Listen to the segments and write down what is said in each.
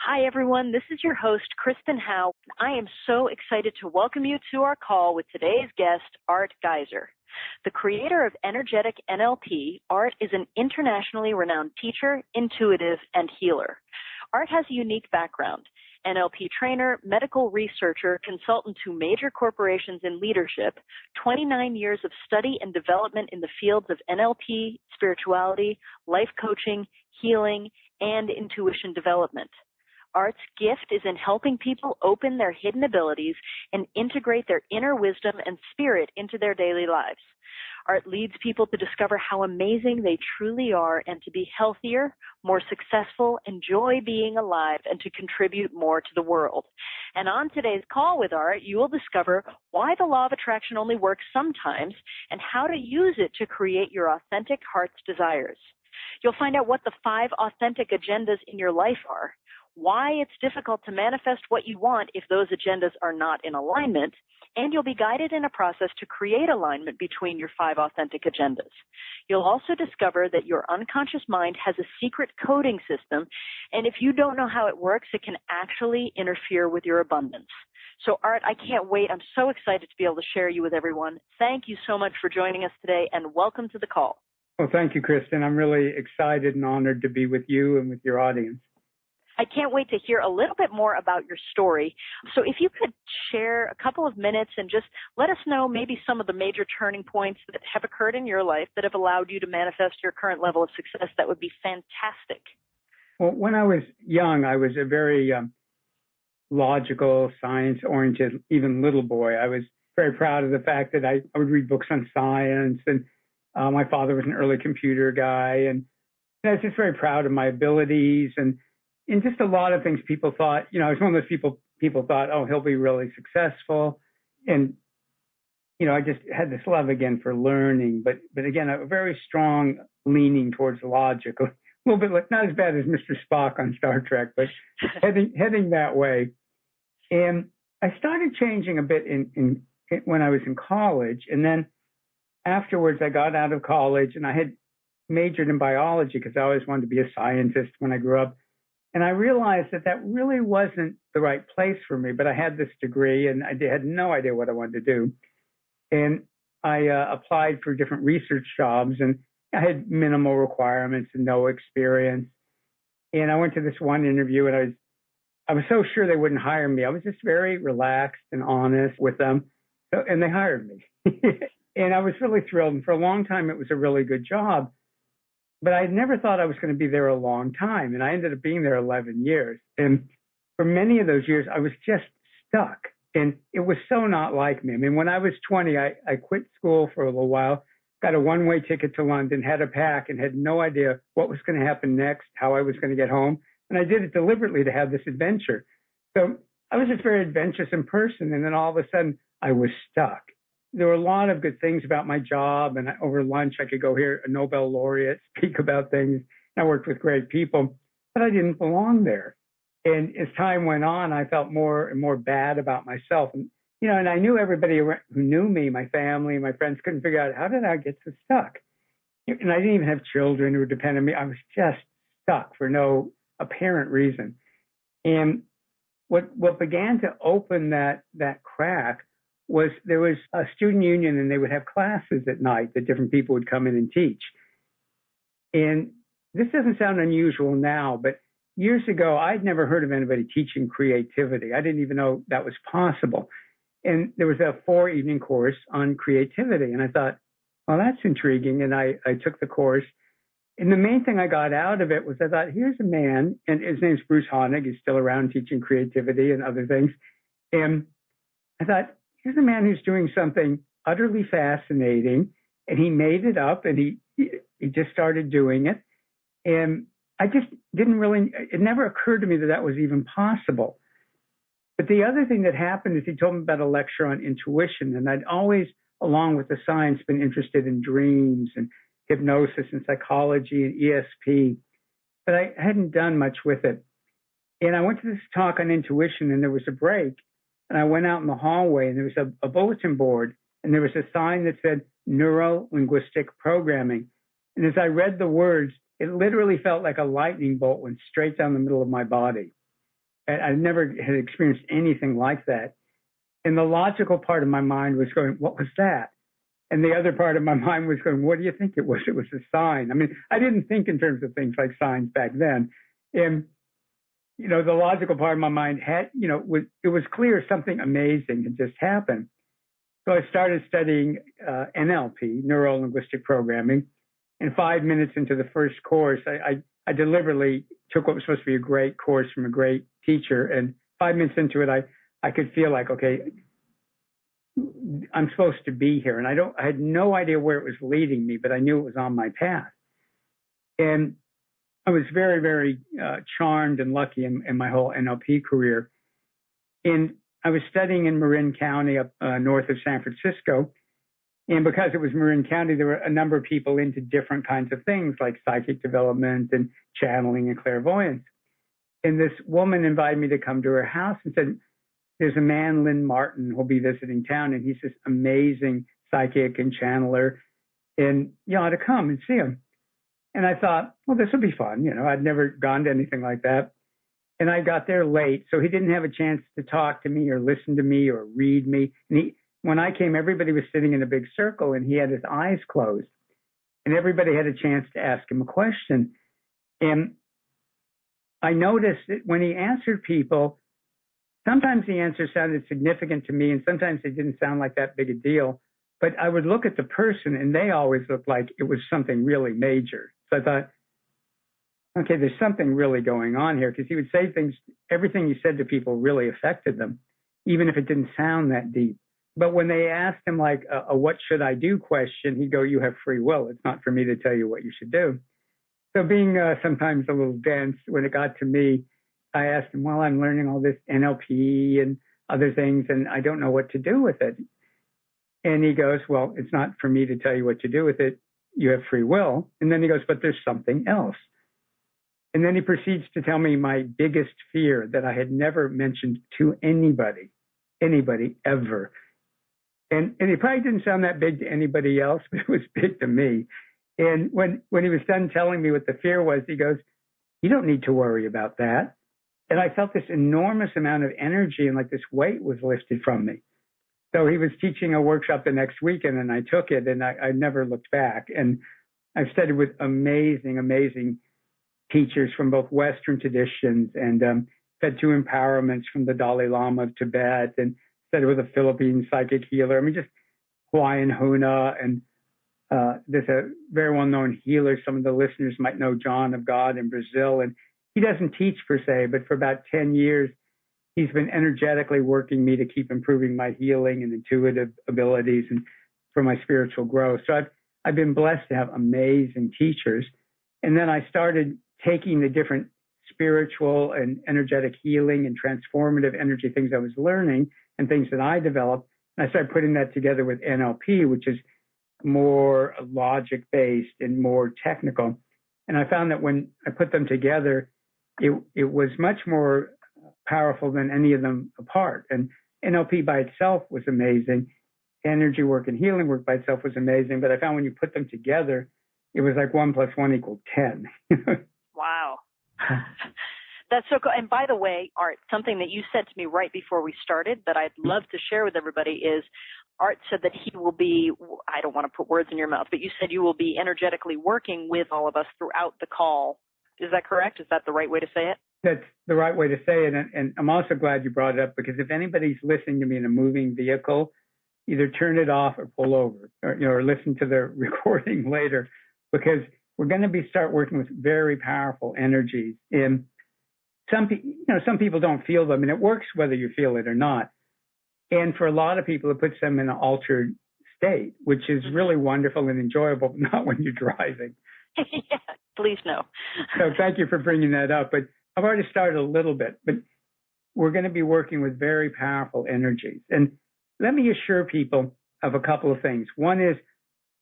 Hi, everyone. This is your host, Kristen Howe. I am so excited to welcome you to our call with today's guest, Art Giser. The creator of Energetic NLP, Art is an internationally renowned teacher, intuitive, and healer. Art has a unique background. NLP trainer, medical researcher, consultant to major corporations in leadership, 29 years of study and development in the fields of NLP, spirituality, life coaching, healing, and intuition development. Art's gift is in helping people open their hidden abilities and integrate their inner wisdom and spirit into their daily lives. Art leads people to discover how amazing they truly are and to be healthier, more successful, enjoy being alive, and to contribute more to the world. And on today's call with Art, you will discover why the law of attraction only works sometimes and how to use it to create your authentic heart's desires. You'll find out what the 5 authentic agendas in your life are, why it's difficult to manifest what you want if those agendas are not in alignment, and you'll be guided in a process to create alignment between your 5 authentic agendas. You'll also discover that your unconscious mind has a secret coding system, and if you don't know how it works, it can actually interfere with your abundance. So, Art, I can't wait. I'm so excited to be able to share you with everyone. Thank you so much for joining us today, and welcome to the call. Well, thank you, Kristen. I'm really excited and honored to be with you and with your audience. I can't wait to hear a little bit more about your story. So if you could share a couple of minutes and just let us know maybe some of the major turning points that have occurred in your life that have allowed you to manifest your current level of success, that would be fantastic. Well, when I was young, I was a very logical, science-oriented, even little boy. I was very proud of the fact that I would read books on science, and my father was an early computer guy, and I was just very proud of my abilities and just a lot of things people thought, I was one of those people thought, oh, he'll be really successful. And, I just had this love again for learning, but again, a very strong leaning towards logic, a little bit like, not as bad as Mr. Spock on Star Trek, but heading that way. And I started changing a bit in when I was in college. And then afterwards, I got out of college and I had majored in biology because I always wanted to be a scientist when I grew up. And I realized that really wasn't the right place for me, but I had this degree and I had no idea what I wanted to do. And I applied for different research jobs and I had minimal requirements and no experience. And I went to this one interview and I was so sure they wouldn't hire me. I was just very relaxed and honest with them. And they hired me. And I was really thrilled. And for a long time, it was a really good job. But I never thought I was going to be there a long time. And I ended up being there 11 years. And for many of those years, I was just stuck. And it was so not like me. I mean, when I was 20, I quit school for a little while, got a one-way ticket to London, had a pack, and had no idea what was going to happen next, how I was going to get home. And I did it deliberately to have this adventure. So I was just a very adventurous in person. And then all of a sudden, I was stuck. There were a lot of good things about my job, and over lunch, I could go hear a Nobel laureate speak about things. I worked with great people, but I didn't belong there. And as time went on, I felt more and more bad about myself. And, and I knew everybody who knew me, my family, my friends, couldn't figure out, how did I get so stuck? And I didn't even have children who depended on me. I was just stuck for no apparent reason. And what began to open that crack was there was a student union and they would have classes at night that different people would come in and teach. And this doesn't sound unusual now, but years ago, I'd never heard of anybody teaching creativity. I didn't even know that was possible. And there was a 4-evening course on creativity. And I thought, well, that's intriguing. And I took the course. And the main thing I got out of it was I thought, here's a man, and his name's Bruce Honig. He's still around teaching creativity and other things. And I thought, here's a man who's doing something utterly fascinating, and he made it up, and he just started doing it. And I just it never occurred to me that was even possible. But the other thing that happened is he told me about a lecture on intuition, and I'd always, along with the science, been interested in dreams and hypnosis and psychology and ESP, but I hadn't done much with it. And I went to this talk on intuition, and there was a break. And I went out in the hallway, and there was a bulletin board, and there was a sign that said neuro-linguistic programming. And as I read the words, it literally felt like a lightning bolt went straight down the middle of my body. I never had experienced anything like that. And the logical part of my mind was going, what was that? And the other part of my mind was going, what do you think it was? It was a sign. I mean, I didn't think in terms of things like signs back then. And, you know, the logical part of my mind had, you know, it was clear something amazing had just happened. So I started studying NLP, neuro-linguistic programming. And 5 minutes into the first course, I deliberately took what was supposed to be a great course from a great teacher. And 5 minutes into it, I could feel like, okay, I'm supposed to be here. And I had no idea where it was leading me, but I knew it was on my path. And I was very, very charmed and lucky in my whole NLP career. And I was studying in Marin County up north of San Francisco. And because it was Marin County, there were a number of people into different kinds of things like psychic development and channeling and clairvoyance. And this woman invited me to come to her house and said, there's a man, Lynn Martin, who'll be visiting town, and he's this amazing psychic and channeler, and you ought to come and see him. And I thought, well, this will be fun. You know, I'd never gone to anything like that. And I got there late, so he didn't have a chance to talk to me or listen to me or read me. And when I came, everybody was sitting in a big circle, and he had his eyes closed. And everybody had a chance to ask him a question. And I noticed that when he answered people, sometimes the answer sounded significant to me, and sometimes it didn't sound like that big a deal. But I would look at the person, and they always looked like it was something really major. So I thought, okay, there's something really going on here, because he would say things, everything he said to people really affected them, even if it didn't sound that deep. But when they asked him like a what should I do question, he'd go, you have free will. It's not for me to tell you what you should do. So being sometimes a little dense, when it got to me, I asked him, well, I'm learning all this NLP and other things, and I don't know what to do with it. And he goes, well, it's not for me to tell you what to do with it. You have free will. And then he goes, but there's something else. And then he proceeds to tell me my biggest fear that I had never mentioned to anybody ever. And it probably didn't sound that big to anybody else, but it was big to me. And when he was done telling me what the fear was, he goes, you don't need to worry about that. And I felt this enormous amount of energy and like this weight was lifted from me. So he was teaching a workshop the next weekend, and I took it, and I never looked back. And I've studied with amazing, amazing teachers from both Western traditions, and had 2 empowerments from the Dalai Lama of Tibet, and studied with a Philippine psychic healer. I mean, just Hawaiian Huna, and there's a very well-known healer. Some of the listeners might know John of God in Brazil, and he doesn't teach per se, but for about 10 years, he's been energetically working me to keep improving my healing and intuitive abilities and for my spiritual growth. So I've been blessed to have amazing teachers. And then I started taking the different spiritual and energetic healing and transformative energy things I was learning and things that I developed. And I started putting that together with NLP, which is more logic-based and more technical. And I found that when I put them together, it was much more powerful than any of them apart. And NLP by itself was amazing. Energy work and healing work by itself was amazing. But I found when you put them together, it was like 1 + 1 = 10. Wow. That's so cool. And by the way, Art, something that you said to me right before we started that I'd love to share with everybody is Art said that he will be, I don't want to put words in your mouth, but you said you will be energetically working with all of us throughout the call. Is that correct? Is that the right way to say it? That's the right way to say it. And I'm also glad you brought it up, because if anybody's listening to me in a moving vehicle, either turn it off or pull over, or listen to the recording later, because we're going to start working with very powerful energies. And some people don't feel them, and it works whether you feel it or not. And for a lot of people, it puts them in an altered state, which is really wonderful and enjoyable, but not when you're driving. Yeah, please no. So thank you for bringing that up. But I've already started a little bit, but we're going to be working with very powerful energies. And let me assure people of a couple of things. One is,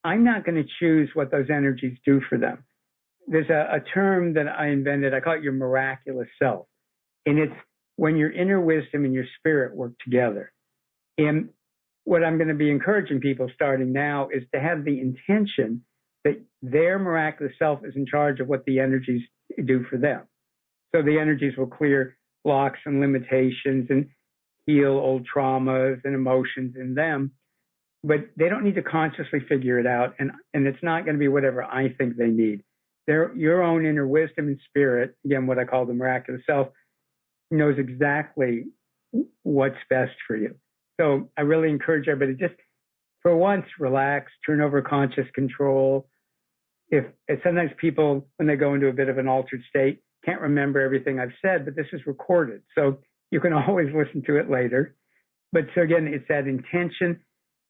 I'm not going to choose what those energies do for them. There's a term that I invented. I call it your miraculous self. And it's when your inner wisdom and your spirit work together. And what I'm going to be encouraging people starting now is to have the intention that their miraculous self is in charge of what the energies do for them. So the energies will clear blocks and limitations and heal old traumas and emotions in them. But they don't need to consciously figure it out. And it's not going to be whatever I think they need. Your own inner wisdom and spirit, again, what I call the miraculous self, knows exactly what's best for you. So I really encourage everybody just for once, relax, turn over conscious control. If sometimes people, when they go into a bit of an altered state, can't remember everything I've said, but this is recorded. So you can always listen to it later. But so again, it's that intention.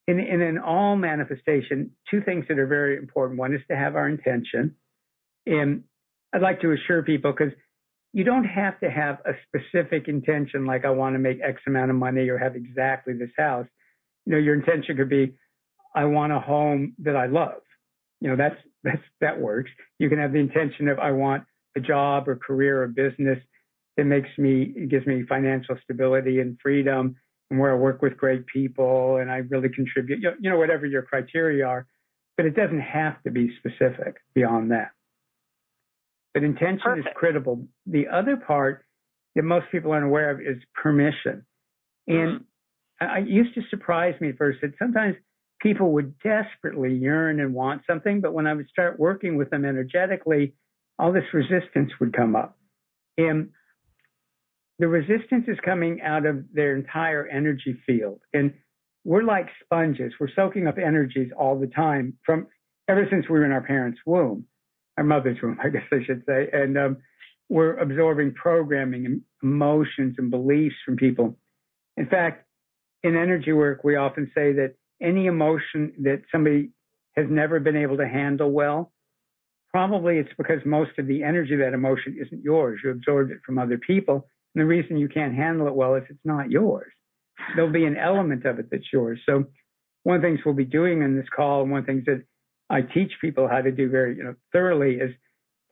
In an all manifestation, two things that are very important. One is to have our intention. And I'd like to assure people, because you don't have to have a specific intention, like I want to make X amount of money or have exactly this house. Your intention could be, I want a home that I love. That works. You can have the intention of, I want a job or career or business that gives me financial stability and freedom, and where I work with great people and I really contribute, whatever your criteria are, but it doesn't have to be specific beyond that. But intention Perfect. is critical. The other part that most people aren't aware of is permission. And it used to surprise me first that sometimes people would desperately yearn and want something, but when I would start working with them energetically, all this resistance would come up. And the resistance is coming out of their entire energy field. And we're like sponges. We're soaking up energies all the time ever since we were in our parents' womb, our mother's womb, I guess I should say. And we're absorbing programming and emotions and beliefs from people. In fact, in energy work, we often say that any emotion that somebody has never been able to handle well, probably it's because most of the energy of that emotion isn't yours. You absorbed it from other people. And the reason you can't handle it well is it's not yours. There'll be an element of it that's yours. So one of the things we'll be doing in this call, and one of the things that I teach people how to do very thoroughly, is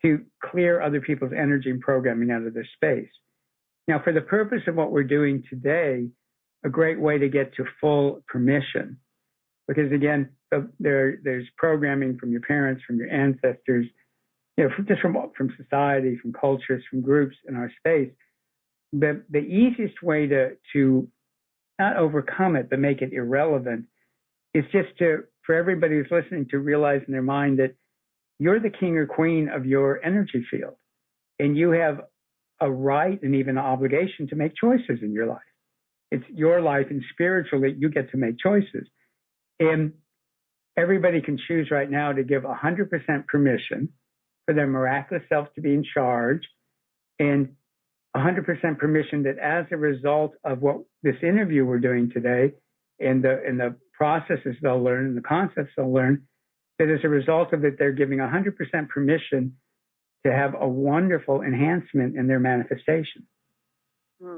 to clear other people's energy and programming out of their space. Now, for the purpose of what we're doing today, a great way to get to full permission, because again, there's programming from your parents, from your ancestors, just from society, from cultures, from groups in our space. The easiest way to not overcome it, but make it irrelevant, is just for everybody who's listening to realize in their mind that you're the king or queen of your energy field, and you have a right and even an obligation to make choices in your life. It's your life, and spiritually, you get to make choices. And everybody can choose right now to give 100% permission for their miraculous self to be in charge, and 100% permission that as a result of what this interview we're doing today and the processes they'll learn and the concepts they'll learn, that as a result of it, they're giving 100% permission to have a wonderful enhancement in their manifestation.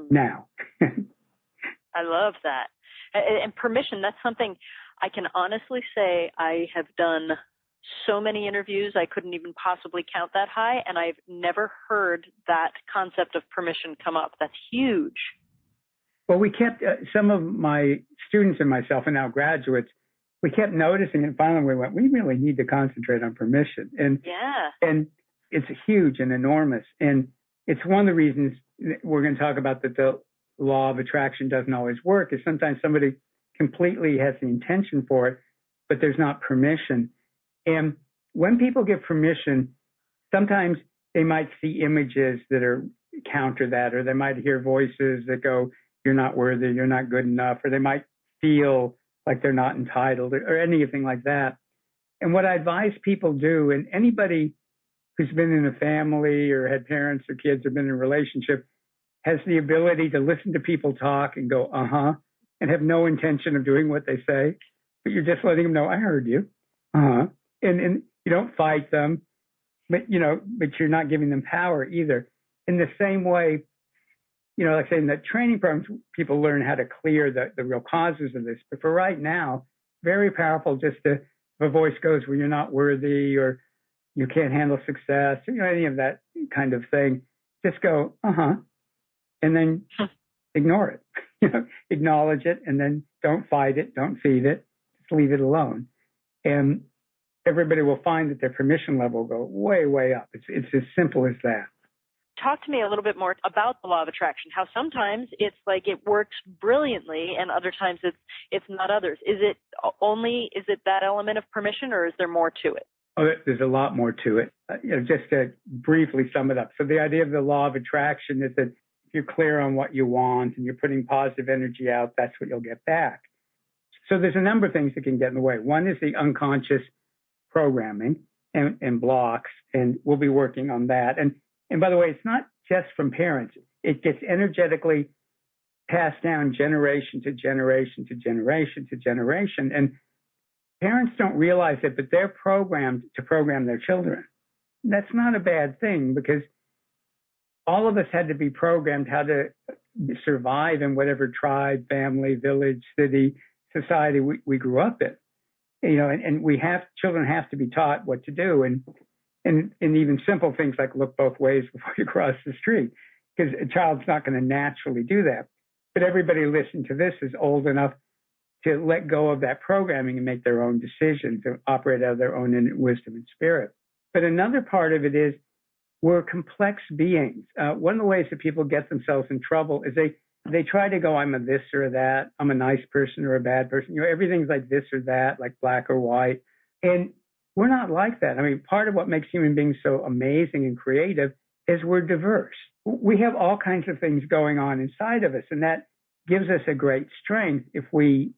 Now. I love that. And permission, that's something I can honestly say I have done so many interviews, I couldn't even possibly count that high, and I've never heard that concept of permission come up. That's huge. Well, we kept, some of my students and myself, and now graduates, we kept noticing, and finally we went, we really need to concentrate on permission. And it's huge and enormous. And it's one of the reasons we're going to talk about that the law of attraction doesn't always work, is sometimes somebody completely has the intention for it, but there's not permission. And when people give permission, sometimes they might see images that are counter that, or they might hear voices that go, you're not worthy, you're not good enough, or they might feel like they're not entitled, or anything like that. And what I advise people do, and anybody who's been in a family or had parents or kids or been in a relationship has the ability to listen to people talk and go, and have no intention of doing what they say, but you're just letting them know, I heard you, and you don't fight them, but you're not giving them power either. In the same way, like I say, in the training programs, people learn how to clear the real causes of this. But for right now, very powerful just if a voice goes, well, you're not worthy, or you can't handle success, or any of that kind of thing, just go, and then ignore it. Acknowledge it, and then don't fight it, don't feed it, just leave it alone. And everybody will find that their permission level will go way, way up. It's as simple as that. Talk to me a little bit more about the law of attraction, how sometimes it's like it works brilliantly and other times it's not others. Is it that element of permission, or is there more to it? Oh, there's a lot more to it. Just to briefly sum it up. So the idea of the law of attraction is that if you're clear on what you want and you're putting positive energy out, that's what you'll get back. So there's a number of things that can get in the way. One is the unconscious programming and blocks, and we'll be working on that. And by the way, it's not just from parents. It gets energetically passed down generation to generation to generation to generation. And parents don't realize it, but they're programmed to program their children. That's not a bad thing, because all of us had to be programmed how to survive in whatever tribe, family, village, city, society we grew up in. And children have to be taught what to do, and even simple things like look both ways before you cross the street, because a child's not going to naturally do that. But everybody listening to this is old enough to let go of that programming and make their own decisions and operate out of their own innate wisdom and spirit. But another part of it is we're complex beings. One of the ways that people get themselves in trouble is they try to go, I'm a this or that, I'm a nice person or a bad person. Everything's like this or that, like black or white. And we're not like that. I mean, part of what makes human beings so amazing and creative is we're diverse. We have all kinds of things going on inside of us, and that gives us a great strength if we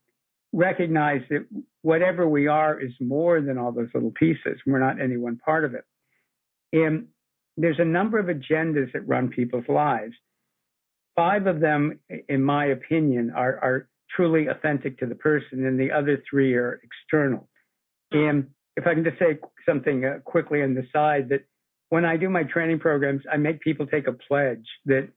recognize that whatever we are is more than all those little pieces. We're not any one part of it. And there's a number of agendas that run people's lives. 5 of them, in my opinion, are truly authentic to the person, and the other 3 are external. And if I can just say something quickly on the side, that when I do my training programs, I make people take a pledge that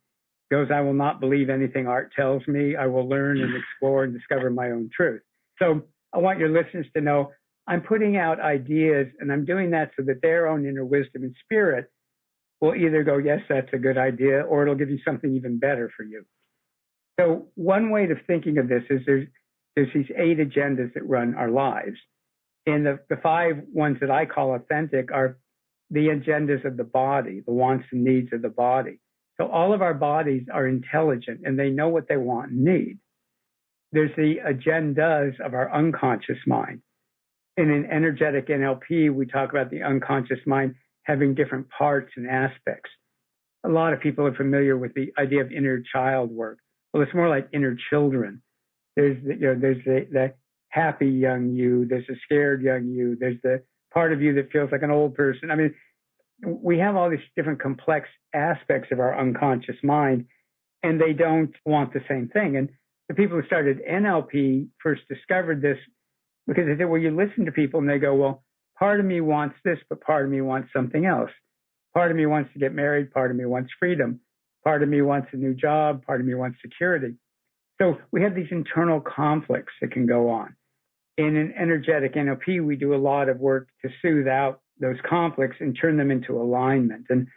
goes, I will not believe anything art tells me. I will learn and explore and discover my own truth. So I want your listeners to know I'm putting out ideas, and I'm doing that so that their own inner wisdom and spirit will either go, yes, that's a good idea, or it'll give you something even better for you. So one way of thinking of this is there's these 8 agendas that run our lives. And the 5 ones that I call authentic are the agendas of the body, the wants and needs of the body. So all of our bodies are intelligent, and they know what they want and need. There's the agendas of our unconscious mind. And in Energetic NLP, we talk about the unconscious mind having different parts and aspects. A lot of people are familiar with the idea of inner child work. Well, it's more like inner children. There's the happy young you, there's a scared young you, there's the part of you that feels like an old person. I mean, we have all these different complex aspects of our unconscious mind, and they don't want the same thing. And the people who started NLP first discovered this because they said, well, you listen to people and they go, well, part of me wants this, but part of me wants something else. Part of me wants to get married, part of me wants freedom, part of me wants a new job, part of me wants security. So we have these internal conflicts that can go on. And in Energetic NLP, we do a lot of work to soothe out those conflicts and turn them into alignment. And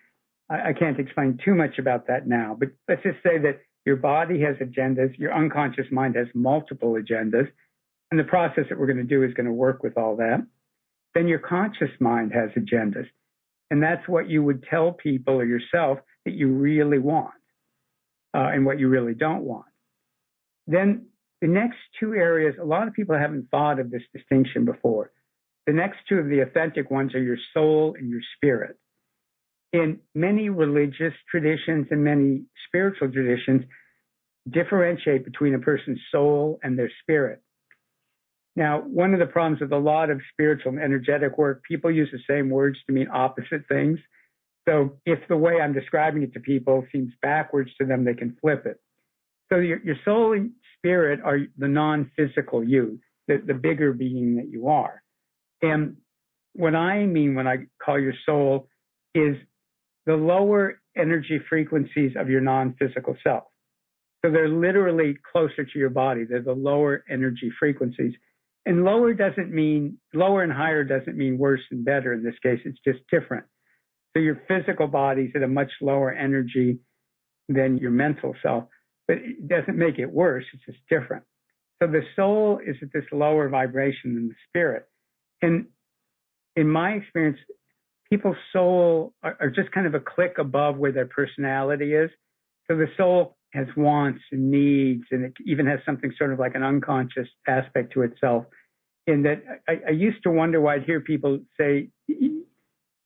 I can't explain too much about that now, but let's just say that your body has agendas, your unconscious mind has multiple agendas, and the process that we're going to do is going to work with all that. Then your conscious mind has agendas, and that's what you would tell people or yourself that you really want and what you really don't want. Then the next 2 areas, a lot of people haven't thought of this distinction before. The next 2 of the authentic ones are your soul and your spirit. In many religious traditions and many spiritual traditions, differentiate between a person's soul and their spirit. Now, one of the problems with a lot of spiritual and energetic work, people use the same words to mean opposite things. So if the way I'm describing it to people seems backwards to them, they can flip it. So your soul and spirit are the non-physical you, the bigger being that you are. And what I mean when I call your soul is the lower energy frequencies of your non-physical self. So they're literally closer to your body. They're the lower energy frequencies. And lower and higher doesn't mean worse and better. In this case, it's just different. So your physical body's at a much lower energy than your mental self, but it doesn't make it worse. It's just different. So the soul is at this lower vibration than the spirit. And in my experience, people's soul are just kind of a click above where their personality is. So the soul has wants and needs, and it even has something sort of like an unconscious aspect to itself. In that, I used to wonder why I'd hear people say, you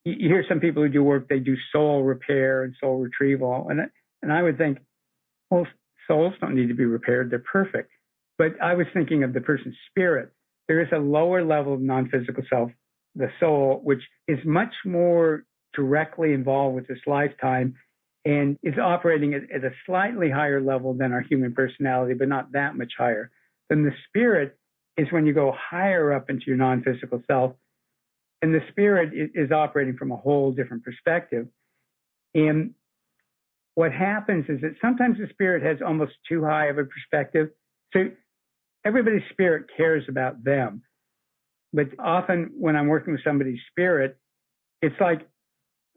hear some people who do work, they do soul repair and soul retrieval. And I would think, well, souls don't need to be repaired. They're perfect. But I was thinking of the person's spirit. There is a lower level of non-physical self, the soul, which is much more directly involved with this lifetime and is operating at a slightly higher level than our human personality, but not that much higher. Then the spirit is when you go higher up into your non-physical self, and the spirit is operating from a whole different perspective. And what happens is that sometimes the spirit has almost too high of a perspective. So everybody's spirit cares about them. But often when I'm working with somebody's spirit, it's like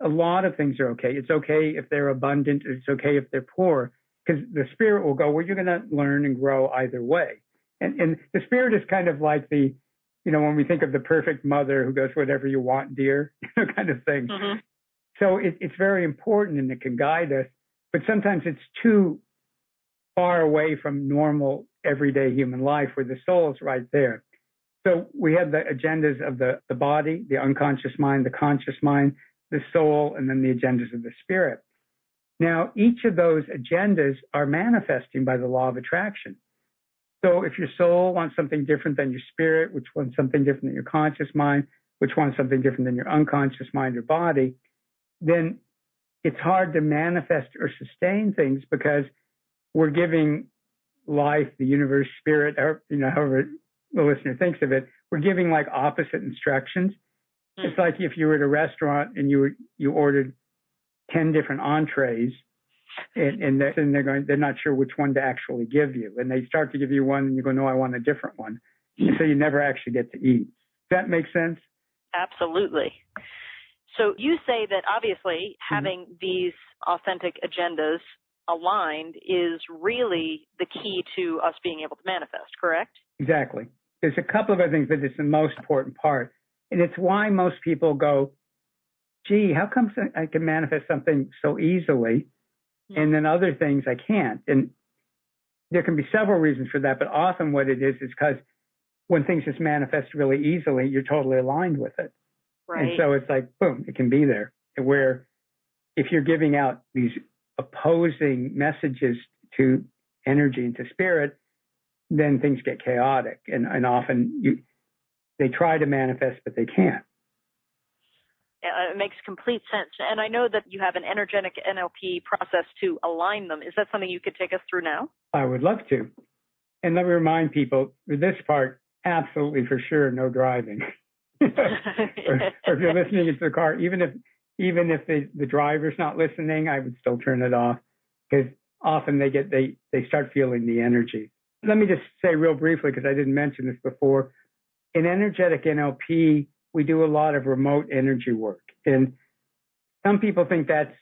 a lot of things are okay. It's okay if they're abundant. It's okay if they're poor, because the spirit will go, well, you're going to learn and grow either way. And the spirit is kind of like when we think of the perfect mother who goes, whatever you want, dear, kind of thing. Mm-hmm. So it's very important and it can guide us, but sometimes it's too far away from normal everyday human life where the soul is right there. So we have the agendas of the body, the unconscious mind, the conscious mind, the soul, and then the agendas of the spirit. Now, each of those agendas are manifesting by the law of attraction. So if your soul wants something different than your spirit, which wants something different than your conscious mind, which wants something different than your unconscious mind or body, then it's hard to manifest or sustain things because we're giving life, the universe, spirit, or, however the listener thinks of it, we're giving like opposite instructions. Mm. It's like if you were at a restaurant and you ordered 10 different entrees, and they're not sure which one to actually give you. And they start to give you one and you go, no, I want a different one. And so you never actually get to eat. Does that make sense? Absolutely. So you say that obviously having these authentic agendas aligned is really the key to us being able to manifest, correct? Exactly. There's a couple of other things, but it's the most important part. And it's why most people go, gee, how come I can manifest something so easily? And then other things I can't. And there can be several reasons for that, but often what it is because when things just manifest really easily, you're totally aligned with it. Right. And so it's like, boom, it can be there. Where if you're giving out these opposing messages to energy and to spirit, then things get chaotic. And often they try to manifest, but they can't. It makes complete sense. And I know that you have an energetic NLP process to align them. Is that something you could take us through now? I would love to. And let me remind people, for this part, absolutely for sure, no driving. or if you're listening into the car, even if the driver's not listening, I would still turn it off because often they start feeling the energy. Let me just say real briefly, because I didn't mention this before. In energetic NLP, we do a lot of remote energy work. And some people think that's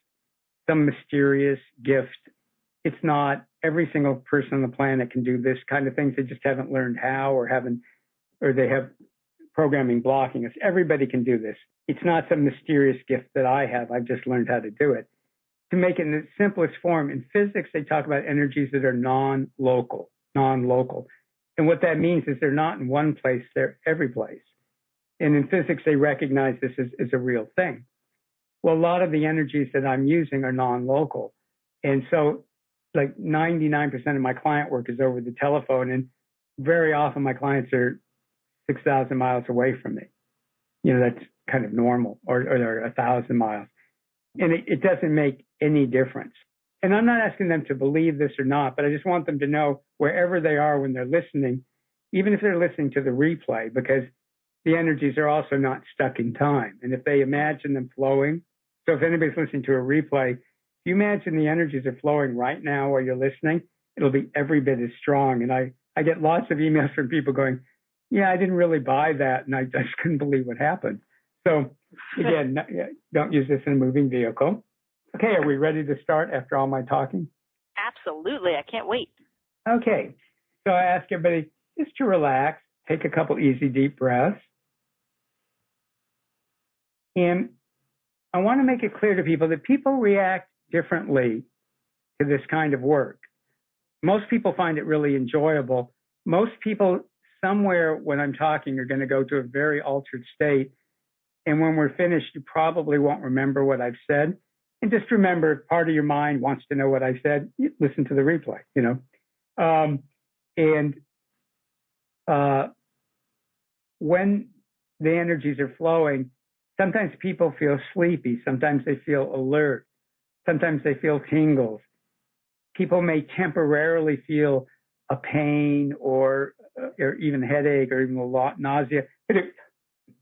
some mysterious gift. It's not. Every single person on the planet can do this kind of things. They just haven't learned how or they have programming blocking us. Everybody can do this. It's not some mysterious gift that I have. I've just learned how to do it. To make it in the simplest form, in physics, they talk about energies that are non-local. And what that means is they're not in one place, they're every place. And in physics, they recognize this as a real thing. Well, a lot of the energies that I'm using are non-local. And so like 99% of my client work is over the telephone. And very often my clients are 6,000 miles away from me. That's kind of normal, or they're 1,000 miles. And it doesn't make any difference. And I'm not asking them to believe this or not, but I just want them to know wherever they are when they're listening, even if they're listening to the replay, because the energies are also not stuck in time. And if they imagine them flowing, so if anybody's listening to a replay, if you imagine the energies are flowing right now while you're listening, it'll be every bit as strong. And I get lots of emails from people going, yeah, I didn't really buy that, and I just couldn't believe what happened. So again, don't use this in a moving vehicle. Okay, are we ready to start after all my talking? Absolutely. I can't wait. Okay. So I ask everybody just to relax, take a couple easy deep breaths. And I want to make it clear to people that people react differently to this kind of work. Most people find it really enjoyable. Most people somewhere when I'm talking are going to go to a very altered state. And when we're finished, you probably won't remember what I've said. And just remember, if part of your mind wants to know what I said, listen to the replay, when the energies are flowing, sometimes people feel sleepy. Sometimes they feel alert. Sometimes they feel tingles. People may temporarily feel a pain or even headache or even a lot nausea, but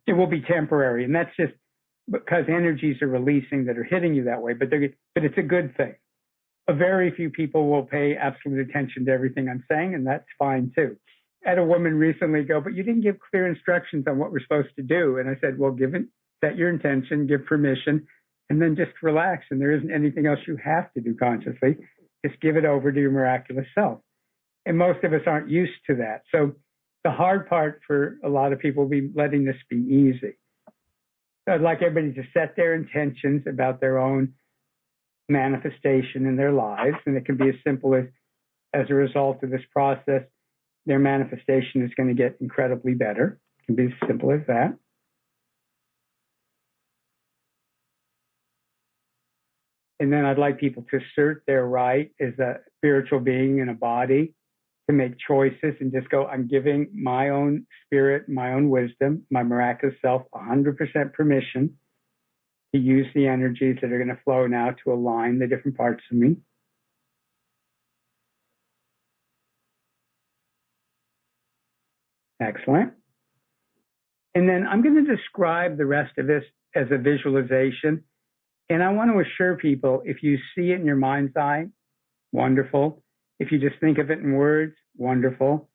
it will be temporary. And that's just because energies are releasing that are hitting you that way, but it's a good thing. A very few people will pay absolute attention to everything I'm saying, and that's fine too. I had a woman recently go, but you didn't give clear instructions on what we're supposed to do. And I said, well, set your intention, give permission, and then just relax. And there isn't anything else you have to do consciously. Just give it over to your miraculous self. And most of us aren't used to that. So the hard part for a lot of people will be letting this be easy. So I'd like everybody to set their intentions about their own manifestation in their lives. And it can be as simple as a result of this process, their manifestation is going to get incredibly better. It can be as simple as that. And then I'd like people to assert their right as a spiritual being in a body to make choices and just go, I'm giving my own spirit, my own wisdom, my miraculous self 100% permission to use the energies that are going to flow now to align the different parts of me. Excellent. And then I'm going to describe the rest of this as a visualization. And I want to assure people, if you see it in your mind's eye, wonderful. If you just think of it in words, wonderful.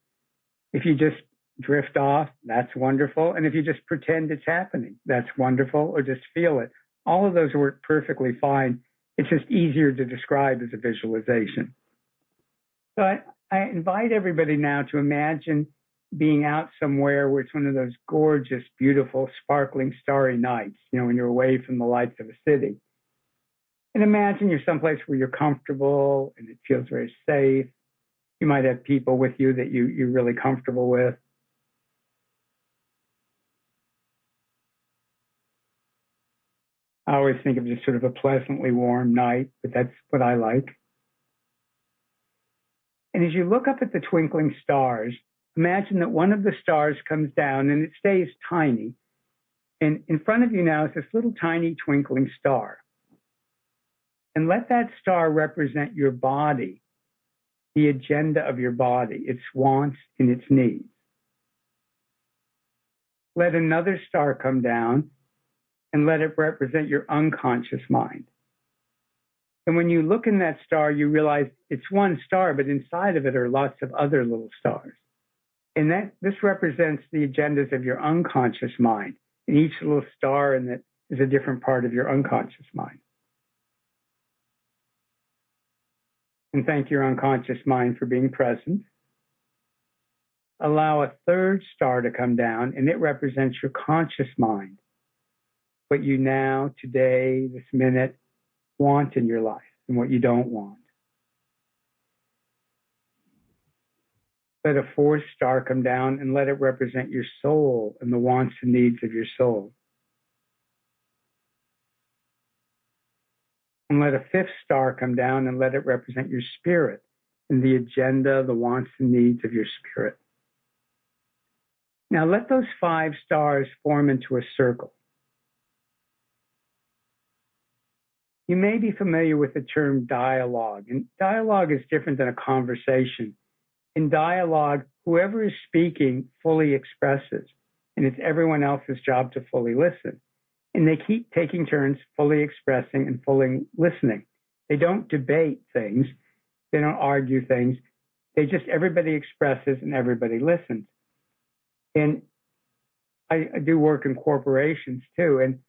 If you just drift off, that's wonderful. And if you just pretend it's happening, that's wonderful, or just feel it. All of those work perfectly fine. It's just easier to describe as a visualization. So I invite everybody now to imagine being out somewhere where it's one of those gorgeous, beautiful, sparkling, starry nights, when you're away from the lights of a city. And imagine you're someplace where you're comfortable and it feels very safe. You might have people with you that you're really comfortable with. I always think of just sort of a pleasantly warm night, but that's what I like. And as you look up at the twinkling stars, imagine that one of the stars comes down and it stays tiny. And in front of you now is this little tiny twinkling star. And let that star represent your body, the agenda of your body, its wants and its needs. Let another star come down and let it represent your unconscious mind. And when you look in that star, you realize it's one star, but inside of it are lots of other little stars. And this represents the agendas of your unconscious mind. And each little star in it is a different part of your unconscious mind. And thank your unconscious mind for being present. Allow a third star to come down, and it represents your conscious mind. What you now, today, this minute, want in your life and what you don't want. Let a fourth star come down and let it represent your soul and the wants and needs of your soul. And let a fifth star come down and let it represent your spirit and the agenda, the wants and needs of your spirit. Now let those 5 stars form into a circle. You may be familiar with the term dialogue, and dialogue is different than a conversation. In dialogue, whoever is speaking fully expresses, and it's everyone else's job to fully listen. And they keep taking turns fully expressing and fully listening. They don't debate things. They don't argue things. Everybody expresses and everybody listens. And I do work in corporations too. And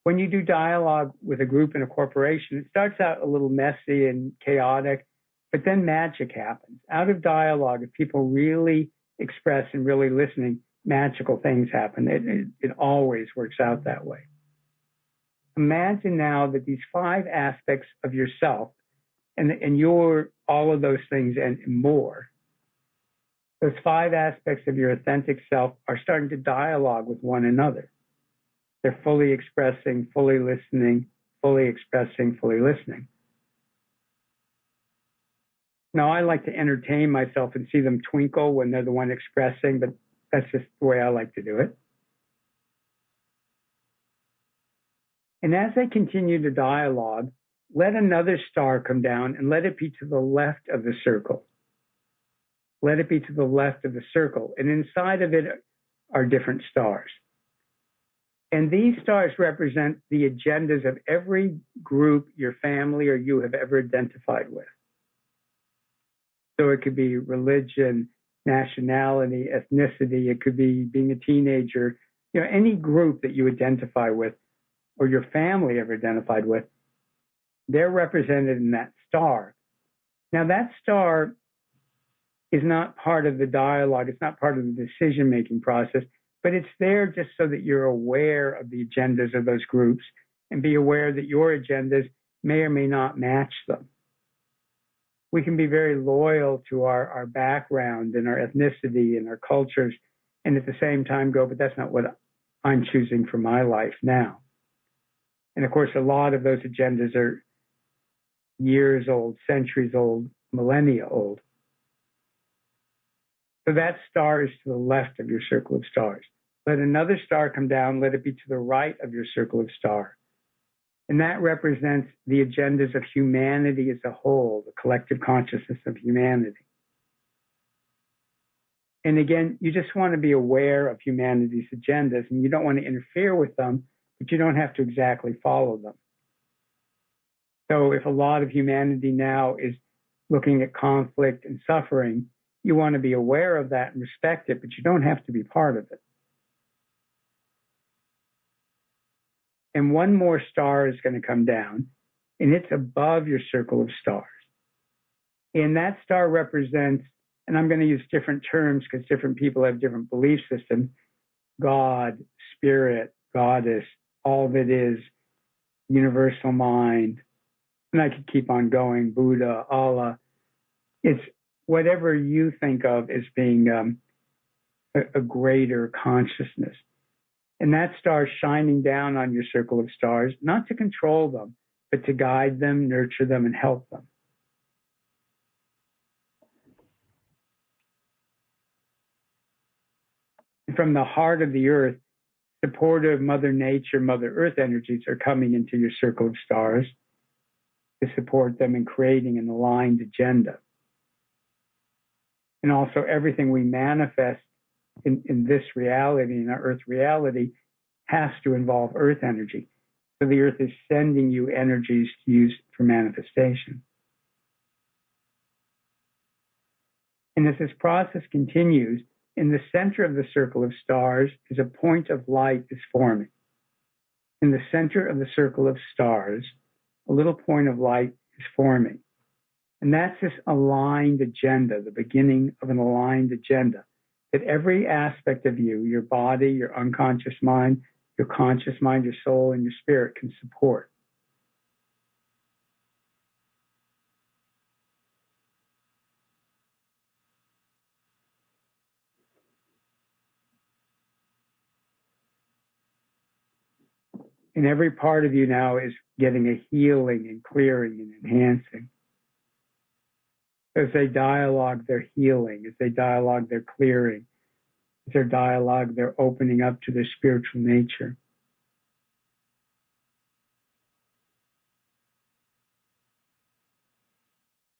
when you do dialogue with a group in a corporation, it starts out a little messy and chaotic, but then magic happens. Out of dialogue, if people really express and really listening, magical things happen. It always works out that way. imagine now that these 5 aspects of yourself, and you're all of those things and more, those 5 aspects of your authentic self are starting to dialogue with one another. They're fully expressing, fully listening, fully expressing, fully listening. Now, I like to entertain myself and see them twinkle when they're the one expressing, but that's just the way I like to do it. And as they continue to dialogue, let another star come down and let it be to the left of the circle. Let it be to the left of the circle. And inside of it are different stars. And these stars represent the agendas of every group your family or you have ever identified with. So it could be religion, nationality, ethnicity. It could be being a teenager. Any group that you identify with or your family ever identified with, they're represented in that star. Now, that star is not part of the dialogue. It's not part of the decision-making process, but it's there just so that you're aware of the agendas of those groups and be aware that your agendas may or may not match them. We can be very loyal to our background and our ethnicity and our cultures, and at the same time go, but that's not what I'm choosing for my life now. And of course, a lot of those agendas are years old, centuries old, millennia old. So that star is to the left of your circle of stars. Let another star come down, let it be to the right of your circle of stars. And that represents the agendas of humanity as a whole, the collective consciousness of humanity. And again, you just want to be aware of humanity's agendas, and you don't want to interfere with them, but you don't have to exactly follow them. So if a lot of humanity now is looking at conflict and suffering, you want to be aware of that and respect it, but you don't have to be part of it. And one more star is going to come down, and it's above your circle of stars. And that star represents, and I'm going to use different terms because different people have different belief systems, God, spirit, goddess, all that is, universal mind, and I could keep on going, Buddha, Allah. It's whatever you think of as being a greater consciousness. And that star shining down on your circle of stars, not to control them, but to guide them, nurture them, and help them. And from the heart of the earth, supportive Mother Nature, Mother Earth energies are coming into your circle of stars to support them in creating an aligned agenda. And also everything we manifest in this reality, in our earth reality, has to involve earth energy. So the earth is sending you energies to use for manifestation. And as this process continues, in the center of the circle of stars is a point of light is forming. In the center of the circle of stars, a little point of light is forming. And that's this aligned agenda, the beginning of an aligned agenda, that every aspect of you, your body, your unconscious mind, your conscious mind, your soul, and your spirit can support. And every part of you now is getting a healing and clearing and enhancing. As they dialogue, they're healing. As they dialogue, they're clearing. As they dialogue, they're opening up to their spiritual nature.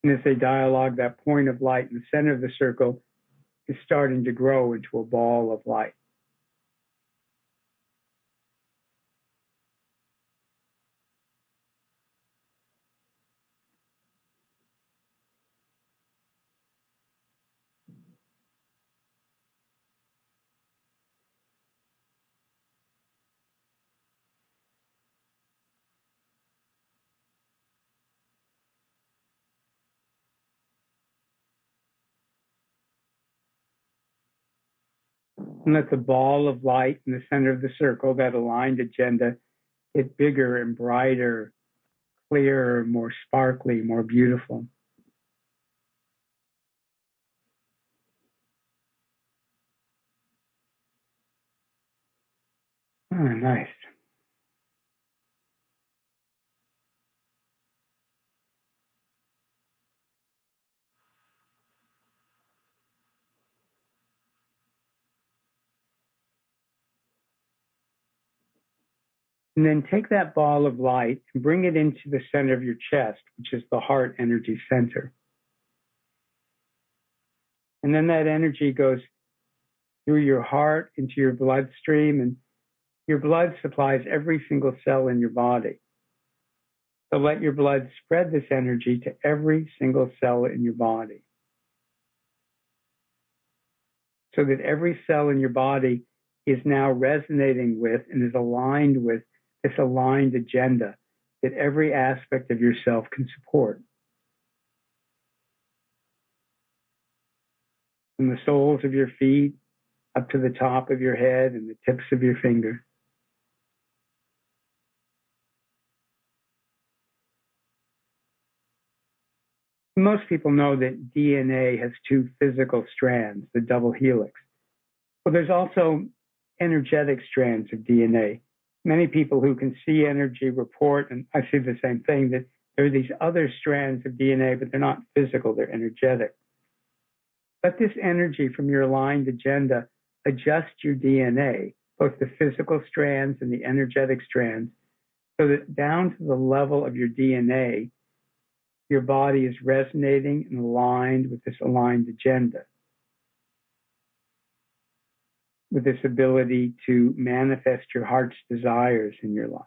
And as they dialogue, that point of light in the center of the circle is starting to grow into a ball of light. And let the ball of light in the center of the circle, that aligned agenda, get bigger and brighter, clearer, more sparkly, more beautiful. Oh, nice. And then take that ball of light and bring it into the center of your chest, which is the heart energy center. And then that energy goes through your heart into your bloodstream, and your blood supplies every single cell in your body. So let your blood spread this energy to every single cell in your body, so that every cell in your body is now resonating with and is aligned with this aligned agenda that every aspect of yourself can support. From the soles of your feet up to the top of your head and the tips of your fingers. Most people know that DNA has two physical strands, the double helix. Well, there's also energetic strands of DNA. Many people who can see energy report, and I see the same thing, that there are these other strands of DNA, but they're not physical, they're energetic. Let this energy from your aligned agenda adjust your DNA, both the physical strands and the energetic strands, so that down to the level of your DNA, your body is resonating and aligned with this aligned agenda, with this ability to manifest your heart's desires in your life.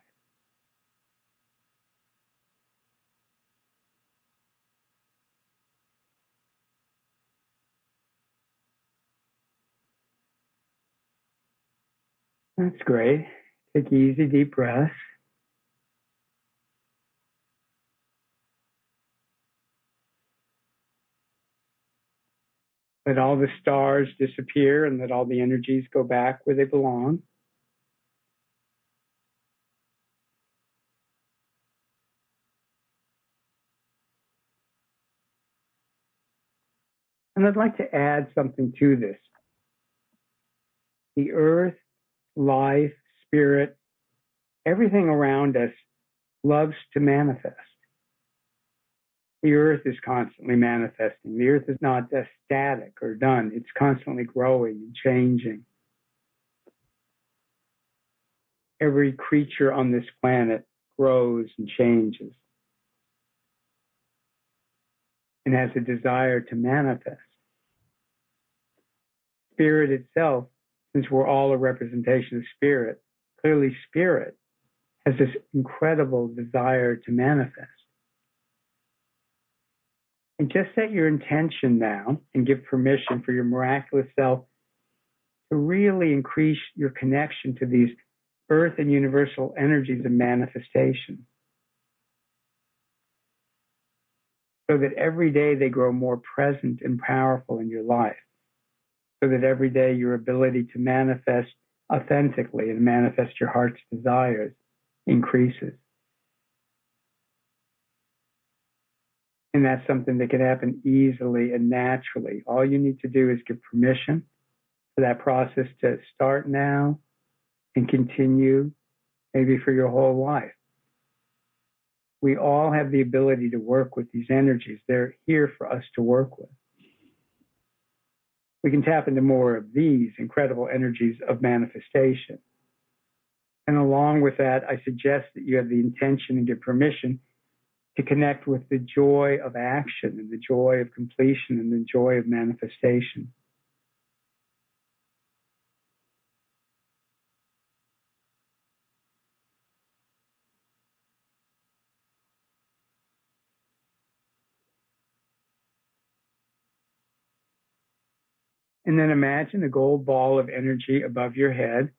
That's great. Take easy, deep breaths. Let all the stars disappear and let all the energies go back where they belong. And I'd like to add something to this. The earth, life, spirit, everything around us loves to manifest. The earth is constantly manifesting. The earth is not just static or done. It's constantly growing and changing. Every creature on this planet grows and changes and has a desire to manifest. Spirit itself, since we're all a representation of spirit, clearly spirit has this incredible desire to manifest. And just set your intention now and give permission for your miraculous self to really increase your connection to these earth and universal energies of manifestation, so that every day they grow more present and powerful in your life, so that every day your ability to manifest authentically and manifest your heart's desires increases. And that's something that can happen easily and naturally. All you need to do is give permission for that process to start now and continue maybe for your whole life. We all have the ability to work with these energies. They're here for us to work with. We can tap into more of these incredible energies of manifestation. And along with that, I suggest that you have the intention and give permission to connect with the joy of action and the joy of completion and the joy of manifestation. And then imagine a gold ball of energy above your head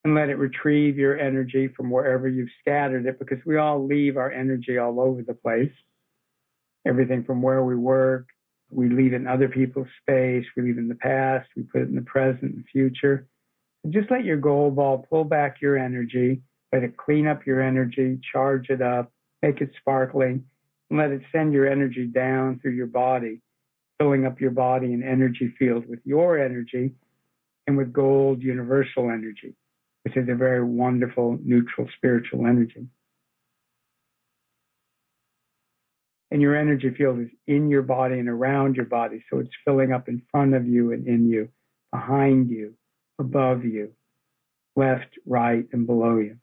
and let it retrieve your energy from wherever you've scattered it, because we all leave our energy all over the place. Everything from where we work, we leave it in other people's space, we leave it in the past, we put it in the present and future. So just let your gold ball pull back your energy Let it clean up your energy, charge it up, make it sparkling, and let it send your energy down through your body, filling up your body and energy field with your energy and with gold universal energy, which is a very wonderful, neutral, spiritual energy. And your energy field is in your body and around your body, so it's filling up in front of you and in you, behind you, above you, left, right, and below you.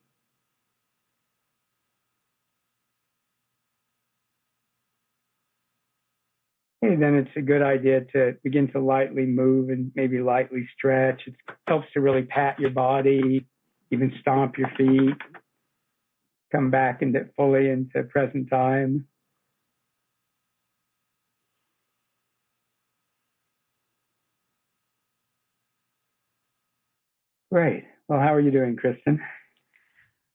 Okay, then it's a good idea to begin to lightly move and maybe lightly stretch. It helps to really pat your body, even stomp your feet, come back fully into present time. Great. Well, how are you doing, Kristen?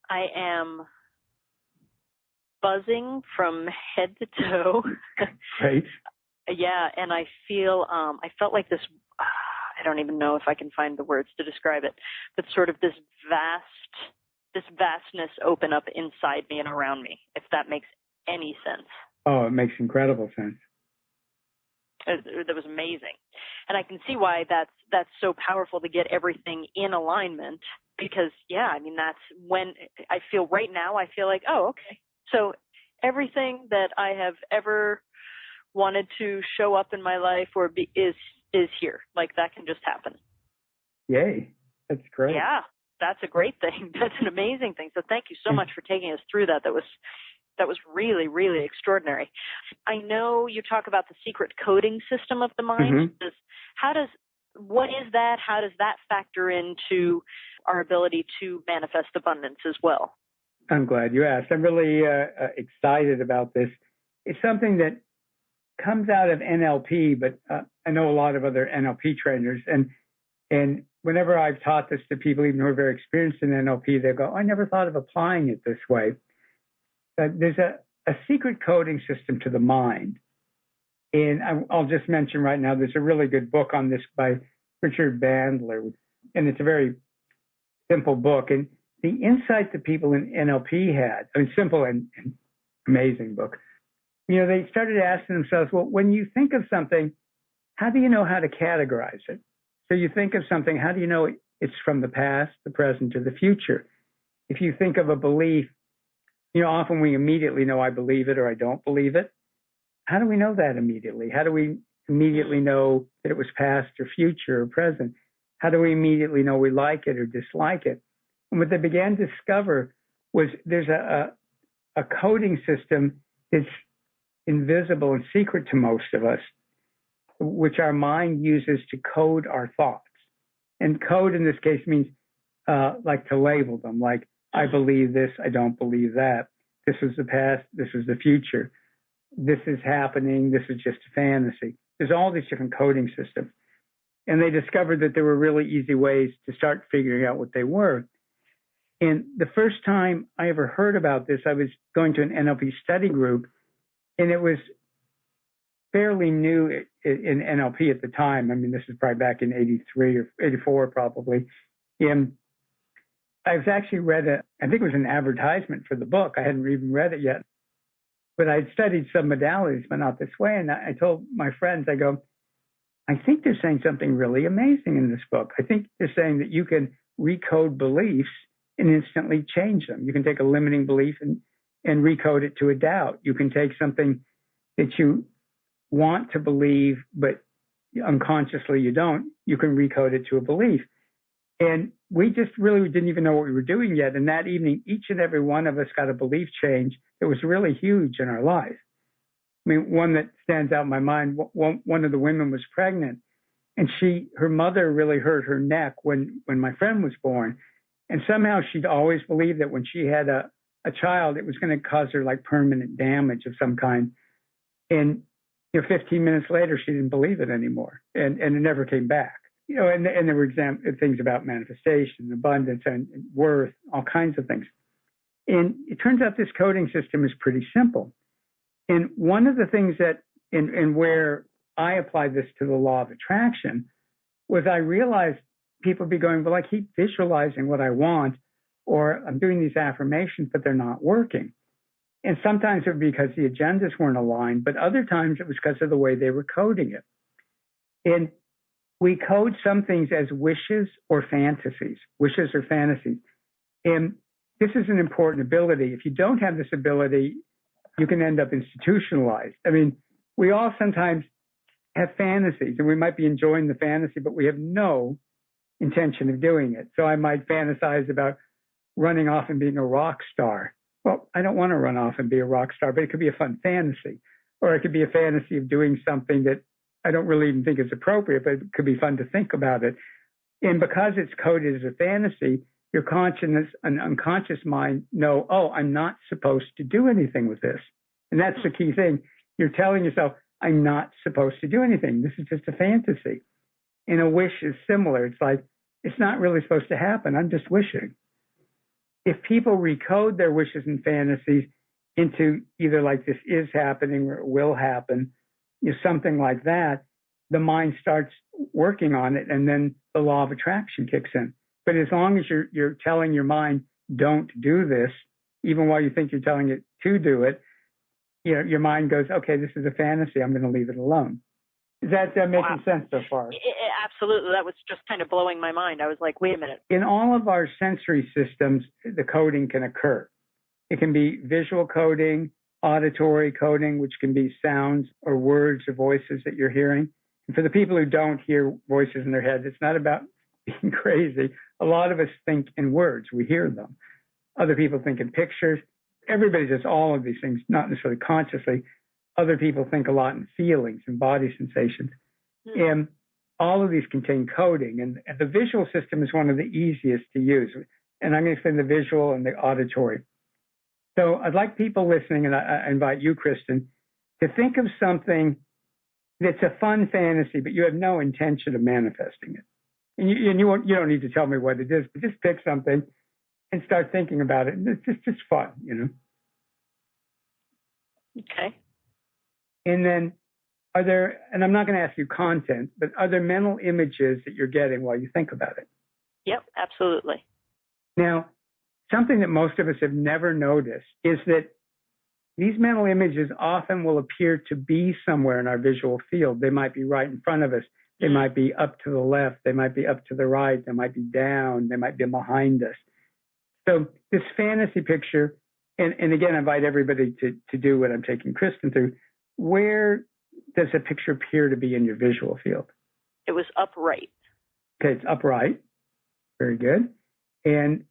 I am buzzing from head to toe. Great. Yeah, and I felt like this, I don't even know if I can find the words to describe it, but sort of this vastness open up inside me and around me, if that makes any sense. Oh, it makes incredible sense. That was amazing. And I can see why that's so powerful to get everything in alignment because, yeah, I mean, that's when I feel right now, I feel like, oh, okay. So everything that I have ever wanted to show up in my life or is here. Like that can just happen. Yay. That's great. Yeah, that's a great thing. That's an amazing thing. So thank you so much for taking us through that. That was really, really extraordinary. I know you talk about the secret coding system of the mind. Mm-hmm. What is that? How does that factor into our ability to manifest abundance as well? I'm glad you asked. I'm really excited about this. It's something that comes out of NLP, but I know a lot of other NLP trainers, and whenever I've taught this to people, even who are very experienced in NLP, they go, I never thought of applying it this way. There's a secret coding system to the mind. And I'll just mention right now, there's a really good book on this by Richard Bandler, and it's a very simple book. And the insight that people in NLP had, I mean, simple and amazing book. You know, they started asking themselves, well, when you think of something, how do you know how to categorize it? So you think of something, how do you know it's from the past, the present, or the future? If you think of a belief, you know, often we immediately know I believe it or I don't believe it. How do we know that immediately? How do we immediately know that it was past or future or present? How do we immediately know we like it or dislike it? And what they began to discover was there's a coding system that's invisible and secret to most of us, which our mind uses to code our thoughts. And code in this case means like to label them, like I believe this, I don't believe that. This is the past, this is the future. This is happening, this is just a fantasy. There's all these different coding systems. And they discovered that there were really easy ways to start figuring out what they were. And the first time I ever heard about this, I was going to an NLP study group, and it was fairly new in NLP at the time. I mean, this is probably back in 83 or 84 probably. And I've actually I think it was an advertisement for the book. I hadn't even read it yet. But I'd studied some modalities, but not this way. And I told my friends, I go, I think they're saying something really amazing in this book. I think they're saying that you can recode beliefs and instantly change them. You can take a limiting belief and recode it to a doubt. You can take something that you want to believe, but unconsciously you don't. You can recode it to a belief. And we just really didn't even know what we were doing yet. And that evening, each and every one of us got a belief change that was really huge in our life. I mean, one that stands out in my mind, one of the women was pregnant, and her mother really hurt her neck when my friend was born. And somehow she'd always believed that when she had a child, it was going to cause her like permanent damage of some kind. And 15 minutes later, she didn't believe it anymore, and it never came back. And there were things about manifestation, abundance, and worth, all kinds of things. And it turns out this coding system is pretty simple. And one of the things that, and where I applied this to the law of attraction, was I realized people be going, well, I keep visualizing what I want. or I'm doing these affirmations, but they're not working. And sometimes it would be because the agendas weren't aligned, but other times it was because of the way they were coding it. And we code some things as wishes or fantasies, And this is an important ability. If you don't have this ability, you can end up institutionalized. I mean, we all sometimes have fantasies, and we might be enjoying the fantasy, but we have no intention of doing it. So I might fantasize about running off and being a rock star. Well, I don't want to run off and be a rock star, but it could be a fun fantasy. Or it could be a fantasy of doing something that I don't really even think is appropriate, but it could be fun to think about it. And because it's coded as a fantasy, your consciousness and unconscious mind know, oh, I'm not supposed to do anything with this. And that's the key thing. You're telling yourself, I'm not supposed to do anything. This is just a fantasy. And a wish is similar. It's like, it's not really supposed to happen. I'm just wishing. If people recode their wishes and fantasies into either like this is happening or it will happen, something like that, the mind starts working on it, and then the law of attraction kicks in. But as long as you're telling your mind, don't do this, even while you think you're telling it to do it, your mind goes, okay, this is a fantasy. I'm going to leave it alone. Is that making sense so far? Absolutely. That was just kind of blowing my mind. I was like, wait a minute. In all of our sensory systems, the coding can occur. It can be visual coding, auditory coding, which can be sounds or words or voices that you're hearing. And for the people who don't hear voices in their head, it's not about being crazy. A lot of us think in words. We hear them. Other people think in pictures. Everybody does all of these things, not necessarily consciously. Other people think a lot in feelings and body sensations. And all of these contain coding. And the visual system is one of the easiest to use. And I'm going to explain the visual and the auditory. So I'd like people listening, and I invite you, Kristen, to think of something that's a fun fantasy, but you have no intention of manifesting it. And you don't need to tell me what it is, but just pick something and start thinking about it. And it's just fun, Okay. And then and I'm not going to ask you content, but are there mental images that you're getting while you think about it? Yep, absolutely. Now, something that most of us have never noticed is that these mental images often will appear to be somewhere in our visual field. They might be right in front of us. They might be up to the left. They might be up to the right. They might be down. They might be behind us. So this fantasy picture, and again, I invite everybody to do what I'm taking Kristen through. Where does a picture appear to be in your visual field? It was upright. Okay, it's upright. Very good. And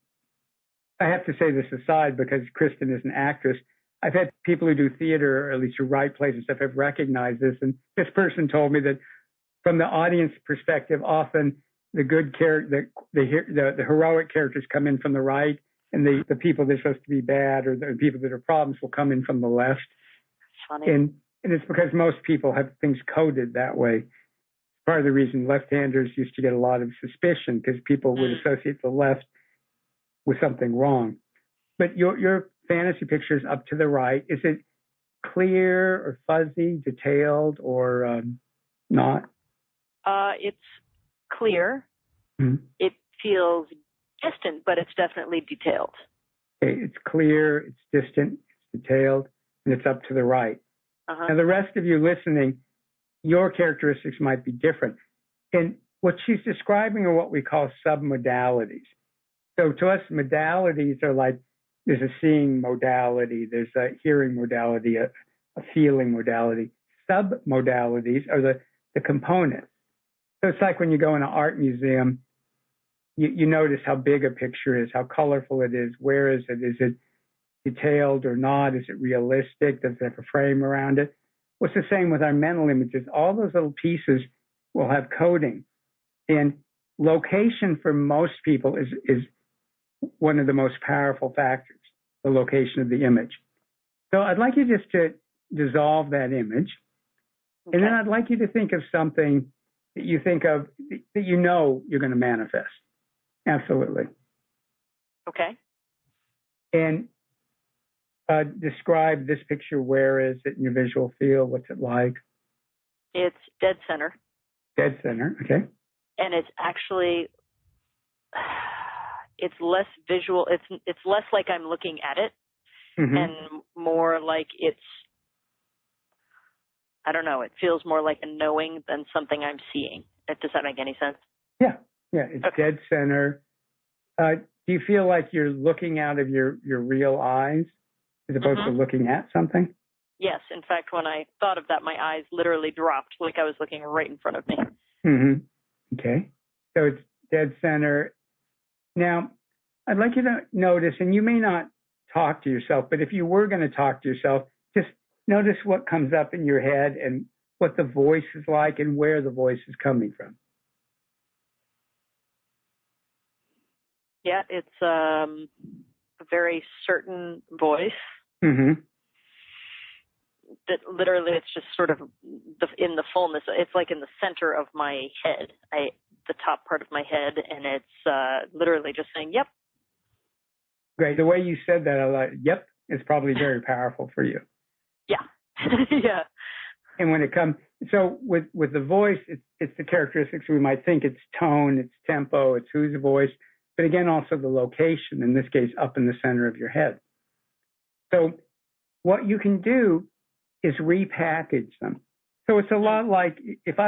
I have to say this aside because Kristen is an actress. I've had people who do theater, or at least who write plays and stuff, have recognized this. And this person told me that from the audience perspective, often the good character, the heroic characters come in from the right, and the people that are supposed to be bad or the people that are problems will come in from the left. Funny. And it's because most people have things coded that way. Part of the reason left-handers used to get a lot of suspicion because people would associate the left with something wrong. But your fantasy picture is up to the right. Is it clear or fuzzy, detailed, or not? It's clear. Mm-hmm. It feels distant, but it's definitely detailed. Okay, it's clear, it's distant, it's detailed, and it's up to the right. Uh-huh. Now, the rest of you listening, your characteristics might be different. And what she's describing are what we call submodalities. So to us, modalities are like, there's a seeing modality, there's a hearing modality, a feeling modality. Submodalities are the components. So it's like when you go in an art museum, you notice how big a picture is, how colorful it is, where is it? Is it detailed or not? Is it realistic? Does it have a frame around it? Well, it's the same with our mental images. All those little pieces will have coding. And location for most people is one of the most powerful factors, the location of the image. So I'd like you just to dissolve that image. Okay. And then I'd like you to think of something that you think of that you know you're going to manifest. Absolutely. Okay. And describe this picture. Where is it in your visual field? What's it like? It's dead center. Dead center, okay. And it's actually, it's less visual. It's less like I'm looking at it, and more like it's, I don't know, it feels more like a knowing than something I'm seeing. Does that make any sense? Yeah. It's dead center. Do you feel like you're looking out of your real eyes as opposed to looking at something? Yes. In fact, when I thought of that, my eyes literally dropped, like I was looking right in front of me. Okay. So it's dead center. Now, I'd like you to notice, and you may not talk to yourself, but if you were going to talk to yourself, just notice what comes up in your head and what the voice is like and where the voice is coming from. Yeah, it's a very certain voice. That literally, it's just sort of in the fullness. It's like in the center of my head, the top part of my head, and it's literally just saying, "Yep." Great. The way you said that, I like, "Yep," is probably very powerful for you. Yeah, yeah. And when it comes, so with the voice, it's the characteristics we might think. It's tone, it's tempo, it's whose voice, but again, also the location. In this case, up in the center of your head. So what you can do is repackage them. So it's a lot like even if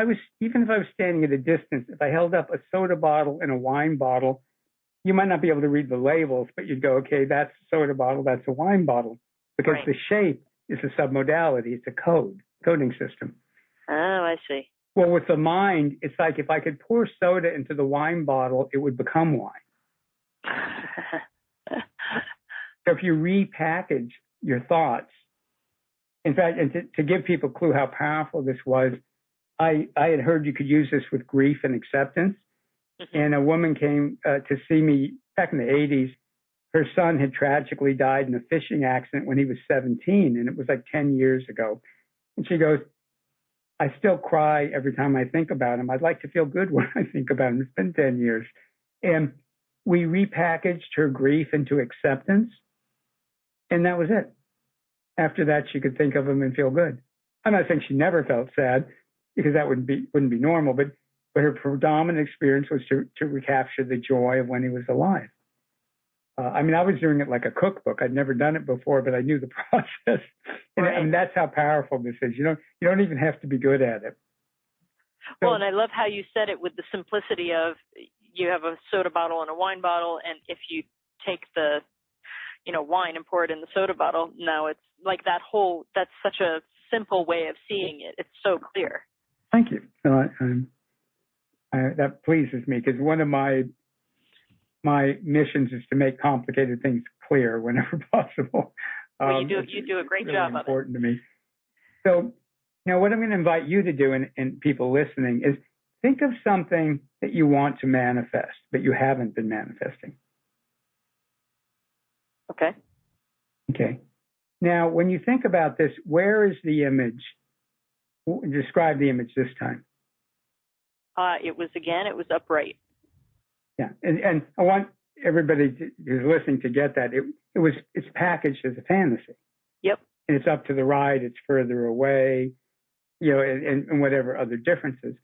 I was standing at a distance, if I held up a soda bottle and a wine bottle, you might not be able to read the labels, but you'd go, okay, that's a soda bottle, that's a wine bottle, because the shape is a submodality. It's a coding system. Oh, I see. Well, with the mind, it's like if I could pour soda into the wine bottle, it would become wine. So if you repackage your thoughts, in fact, and to give people a clue how powerful this was, I had heard you could use this with grief and acceptance. And a woman came to see me back in the 80s. Her son had tragically died in a fishing accident when he was 17, and it was like 10 years ago. And she goes, I still cry every time I think about him. I'd like to feel good when I think about him. It's been 10 years. And we repackaged her grief into acceptance, and that was it. After that, she could think of him and feel good. I'm not saying she never felt sad, because that wouldn't be normal, but her predominant experience was to recapture the joy of when he was alive. I mean, I was doing it like a cookbook. I'd never done it before, but I knew the process. And I mean, that's how powerful this is. You don't even have to be good at it. So, well, and I love how you said it with the simplicity of you have a soda bottle and a wine bottle, and if you take the wine and pour it in the soda bottle, now it's like that's such a simple way of seeing it. It's so clear. Thank you. So that pleases me, because one of my missions is to make complicated things clear whenever possible. Well, you do a great really job of it. Important to me. So now what I'm going to invite you to do, and people listening, is think of something that you want to manifest, but you haven't been manifesting. Okay. Okay. Now, when you think about this, where is the image? Describe the image this time. It was upright. Yeah, and I want everybody who's listening to get that. It's packaged as a fantasy. Yep. And it's up to the right, it's further away, and whatever other differences.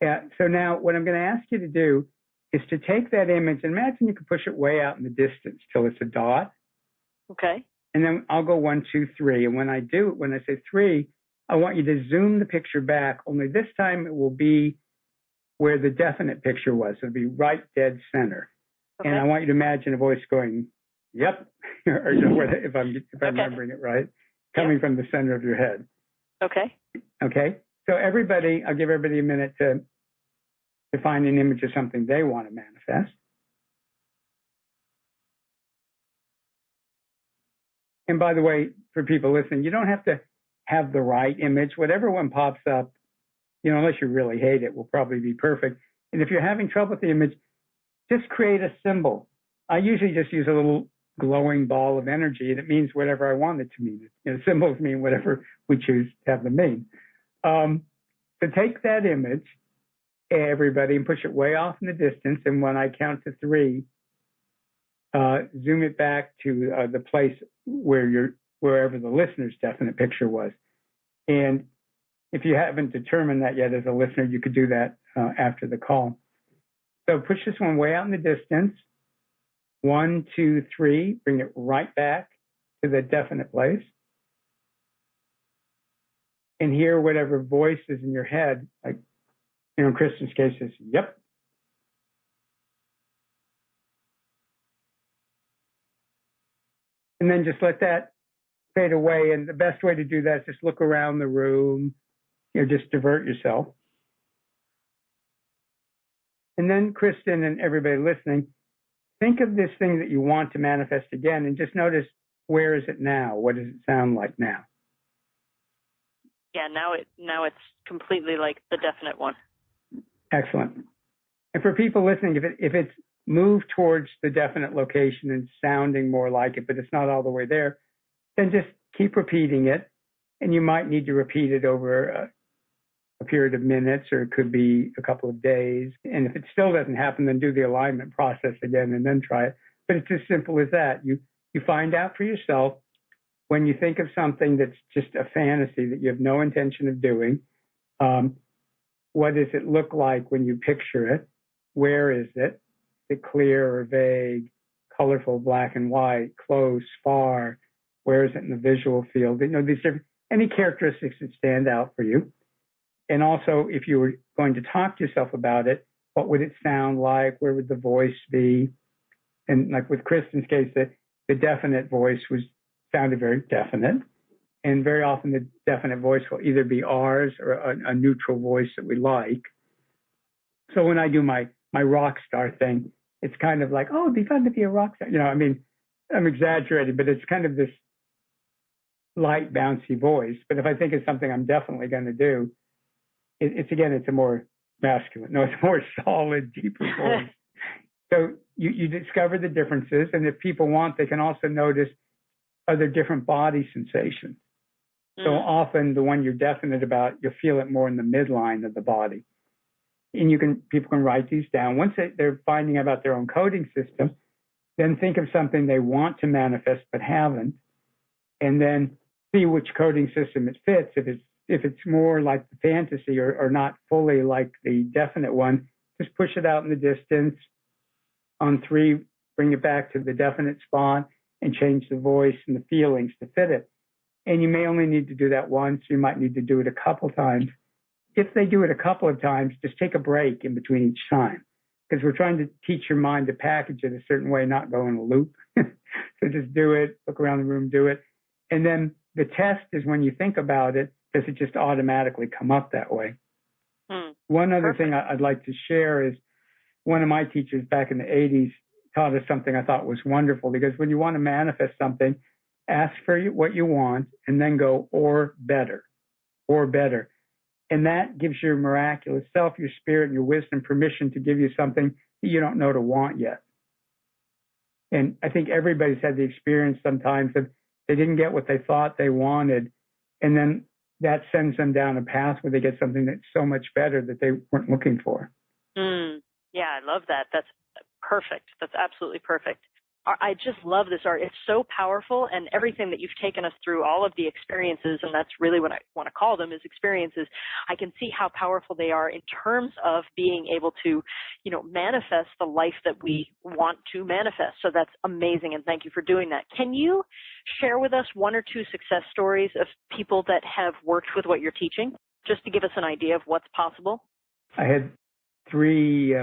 Yeah. So now what I'm going to ask you to do is to take that image and imagine you can push it way out in the distance till it's a dot. Okay. And then I'll go 1, 2, 3. And when I say 3, I want you to zoom the picture back. Only this time it will be where the definite picture was. It'll be right dead center. Okay. And I want you to imagine a voice going, "Yep," or if I'm remembering it right, coming from the center of your head. Okay. Okay. So everybody, I'll give everybody a minute to find an image of something they want to manifest. And by the way, for people listening, you don't have to have the right image. Whatever one pops up, unless you really hate it, will probably be perfect. And if you're having trouble with the image, just create a symbol. I usually just use a little glowing ball of energy, and it means whatever I want it to mean. Symbols mean whatever we choose to have them mean. So take that image, everybody, and push it way off in the distance. And when I count to 3, zoom it back to the place wherever the listener's definite picture was. And if you haven't determined that yet as a listener, you could do that after the call. So push this one way out in the distance, 1, 2, 3, bring it right back to the definite place. And hear whatever voice is in your head, like, in Kristen's case, is, yep. And then just let that fade away. And the best way to do that is just look around the room, just divert yourself. And then, Kristen and everybody listening, think of this thing that you want to manifest again and just notice, where is it now? What does it sound like now? Yeah, now it's completely like the definite one. Excellent. And for people listening, if it's moved towards the definite location and sounding more like it, but it's not all the way there, then just keep repeating it. And you might need to repeat it over a period of minutes, or it could be a couple of days. And if it still doesn't happen, then do the alignment process again and then try it. But it's as simple as that. You find out for yourself, when you think of something that's just a fantasy that you have no intention of doing, what does it look like when you picture it? Where is it? Is it clear or vague, colorful, black and white, close, far? Where is it in the visual field? These are any characteristics that stand out for you. And also, if you were going to talk to yourself about it, what would it sound like? Where would the voice be? And like with Kristen's case, the definite voice sounded very definite. And very often the definite voice will either be ours or a neutral voice that we like. So when I do my rock star thing, it's kind of like, oh, it'd be fun to be a rock star. I'm exaggerating, but it's kind of this light, bouncy voice. But if I think it's something I'm definitely going to do, it's a more masculine. No, it's a more solid, deeper voice. So you discover the differences. And if people want, they can also notice other different body sensations. So often the one you're definite about, you'll feel it more in the midline of the body. And people can write these down. Once they're finding out about their own coding system, then think of something they want to manifest but haven't, and then see which coding system it fits. If it's more like the fantasy or not fully like the definite one, just push it out in the distance. On 3, bring it back to the definite spot and change the voice and the feelings to fit it. And you may only need to do that once. You might need to do it a couple times. If they do it a couple of times, just take a break in between each time, because we're trying to teach your mind to package it a certain way, not go in a loop. So just do it, look around the room, do it. And then the test is when you think about it, does it just automatically come up that way? One other thing I'd like to share is one of my teachers back in the 80s taught us something I thought was wonderful, because when you want to manifest something, ask for what you want and then go, or better, or better. And that gives your miraculous self, your spirit, and your wisdom permission to give you something that you don't know to want yet. And I think everybody's had the experience sometimes of they didn't get what they thought they wanted, and then that sends them down a path where they get something that's so much better that they weren't looking for. Yeah, I love that. That's perfect. That's absolutely perfect. I just love this art. It's so powerful, and everything that you've taken us through, all of the experiences, and that's really what I want to call them, is experiences. I can see how powerful they are in terms of being able to, manifest the life that we want to manifest. So that's amazing, and thank you for doing that. Can you share with us 1 or 2 success stories of people that have worked with what you're teaching, just to give us an idea of what's possible? I had 3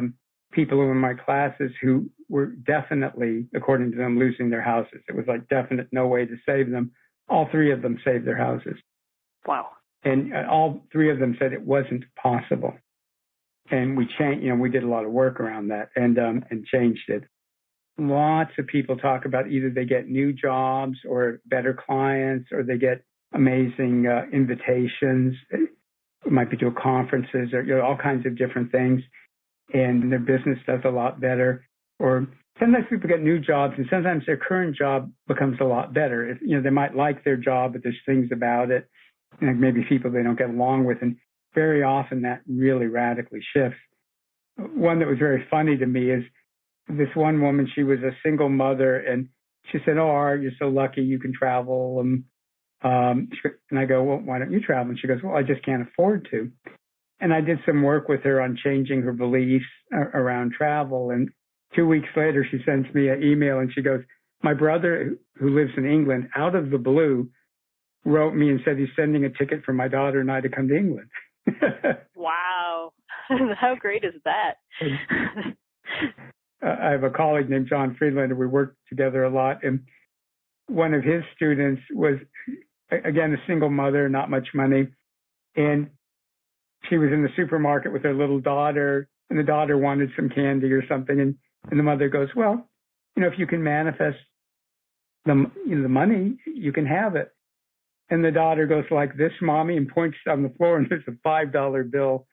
people in my classes who were definitely, according to them, losing their houses. It was like definite, no way to save them. All 3 of them saved their houses. Wow. And all 3 of them said it wasn't possible. And we changed, we did a lot of work around that and changed it. Lots of people talk about either they get new jobs or better clients, or they get amazing invitations. It might be to conferences or all kinds of different things. And their business does a lot better. Or sometimes people get new jobs, and sometimes their current job becomes a lot better. They might like their job, but there's things about it, maybe people they don't get along with, and very often that really radically shifts. One that was very funny to me is this one woman. She was a single mother, and she said, "Oh, Art, you're so lucky you can travel." And I go, "Well, why don't you travel?" And she goes, "Well, I just can't afford to." And I did some work with her on changing her beliefs around travel. And 2 weeks later, she sends me an email and she goes, my brother, who lives in England, out of the blue, wrote me and said he's sending a ticket for my daughter and I to come to England. Wow. How great is that? I have a colleague named John Friedlander. We work together a lot. And one of his students was, again, a single mother, not much money. And she was in the supermarket with her little daughter, and the daughter wanted some candy or something. And the mother goes, well, if you can manifest the money, you can have it. And the daughter goes like this, Mommy, and points on the floor, and there's a $5 bill.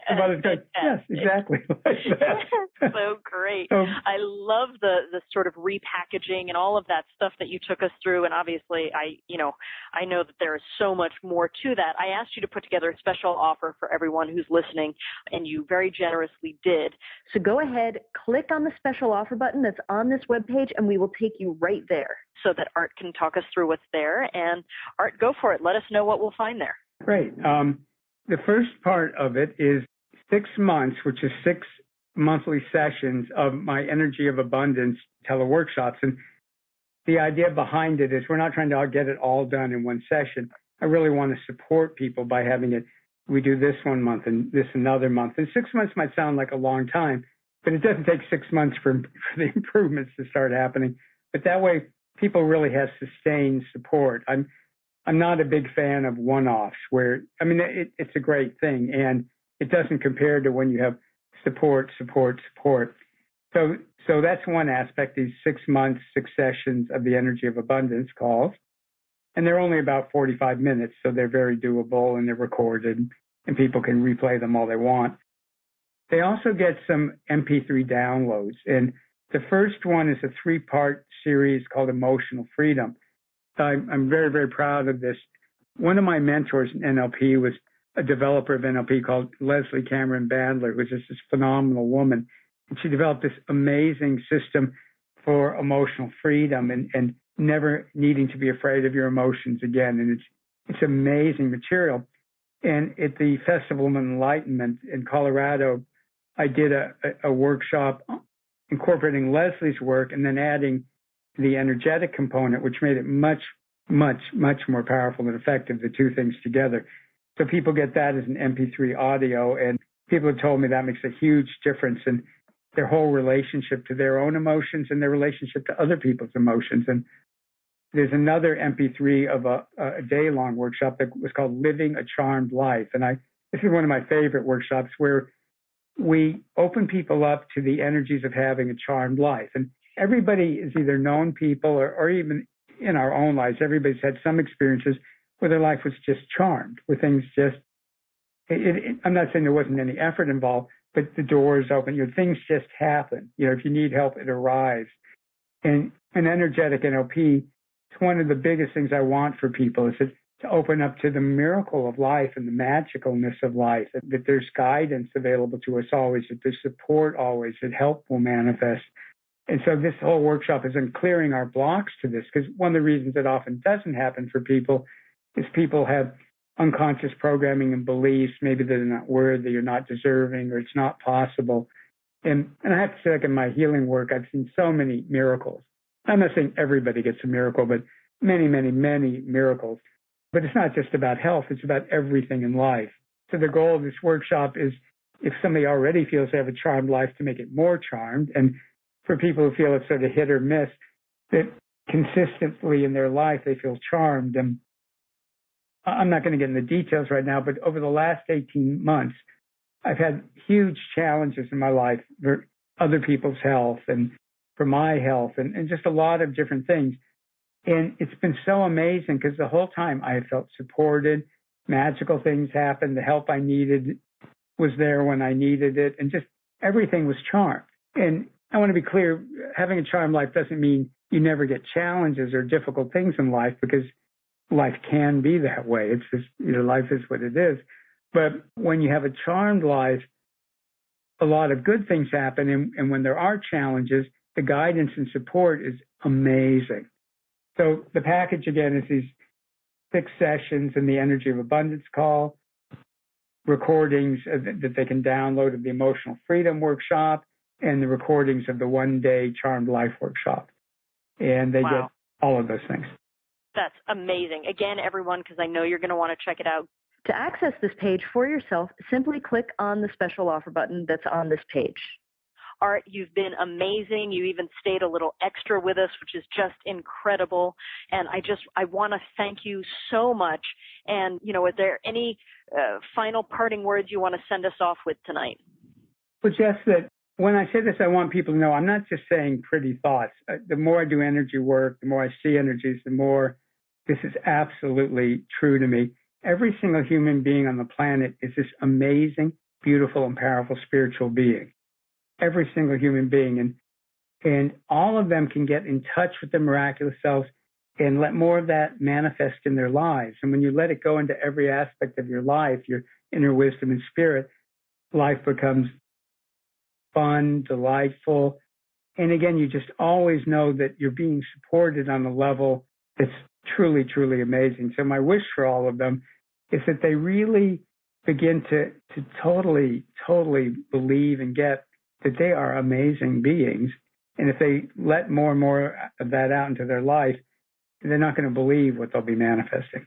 The mother's going, yes, exactly. So great. I love the sort of repackaging and all of that stuff that you took us through. And obviously, I know that there is so much more to that. I asked you to put together a special offer for everyone who's listening, and you very generously did. So go ahead, click on the special offer button that's on this webpage, and we will take you right there so that Art can talk us through what's there. And Art, go for it. Let us know what we'll find there. Great. The first part of it is 6 months, which is 6 monthly sessions of my Energy of Abundance teleworkshops. And the idea behind it is we're not trying to get it all done in one session. I really want to support people by having it. We do this 1 month and this another month. And 6 months might sound like a long time, but it doesn't take 6 months for the improvements to start happening. But that way, people really have sustained support. I'm not a big fan of one-offs where, it's a great thing, and it doesn't compare to when you have support. So that's one aspect, these 6 months, 6 sessions of the Energy of Abundance calls. And they're only about 45 minutes, so they're very doable, and they're recorded, and people can replay them all they want. They also get some MP3 downloads, and the first one is a 3-part series called Emotional Freedom. I'm very, very proud of this. One of my mentors in NLP was a developer of NLP called Leslie Cameron Bandler, who's just this phenomenal woman. And she developed this amazing system for emotional freedom and never needing to be afraid of your emotions again. And it's amazing material. And at the Festival of Enlightenment in Colorado, I did a workshop incorporating Leslie's work and then adding the energetic component, which made it much, much, much more powerful and effective, the two things together. So people get that as an MP3 audio, and people have told me that makes a huge difference in their whole relationship to their own emotions and their relationship to other people's emotions. And there's another MP3 of a day-long workshop that was called Living a Charmed Life. And this is one of my favorite workshops where we open people up to the energies of having a charmed life. And everybody has either known people or even in our own lives, everybody's had some experiences where their life was just charmed, where things just, I'm not saying there wasn't any effort involved, but the doors open, things just happen. If you need help, it arrives. And an Energetic NLP, it's one of the biggest things I want for people is to open up to the miracle of life and the magicalness of life, that there's guidance available to us always, that there's support always, that help will manifest. And so this whole workshop is in clearing our blocks to this, because one of the reasons it often doesn't happen for people is people have unconscious programming and beliefs, maybe they're not worthy or not deserving or it's not possible. And I have to say, like in my healing work, I've seen so many miracles. I'm not saying everybody gets a miracle, but many, many, many miracles. But it's not just about health, it's about everything in life. So the goal of this workshop is if somebody already feels they have a charmed life, to make it more charmed. And for people who feel it's sort of hit or miss, that consistently in their life they feel charmed. And I'm not going to get into the details right now, but over the last 18 months, I've had huge challenges in my life for other people's health and for my health and just a lot of different things. And it's been so amazing because the whole time I have felt supported, magical things happened, the help I needed was there when I needed it, and just everything was charmed. And I want to be clear, having a charmed life doesn't mean you never get challenges or difficult things in life, because life can be that way. It's just, life is what it is. But when you have a charmed life, a lot of good things happen. And when there are challenges, the guidance and support is amazing. So the package, again, is these 6 sessions in the Energy of Abundance call. recordings that they can download of the Emotional Freedom Workshop and the recordings of the one-day Charmed Life Workshop. And they get all of those things. That's amazing. Again, everyone, because I know you're going to want to check it out. To access this page for yourself, simply click on the special offer button that's on this page. Art, you've been amazing. You even stayed a little extra with us, which is just incredible. And I want to thank you so much. And, are there any final parting words you want to send us off with tonight? Well, just that when I say this, I want people to know I'm not just saying pretty thoughts. The more I do energy work, the more I see energies, the more this is absolutely true to me. Every single human being on the planet is this amazing, beautiful, and powerful spiritual being. Every single human being. And all of them can get in touch with their miraculous selves and let more of that manifest in their lives. And when you let it go into every aspect of your life, your inner wisdom and spirit, life becomes fun, delightful. And again, you just always know that you're being supported on a level that's truly, truly amazing. So my wish for all of them is that they really begin to totally, totally believe and get that they are amazing beings. And if they let more and more of that out into their life, they're not going to believe what they'll be manifesting.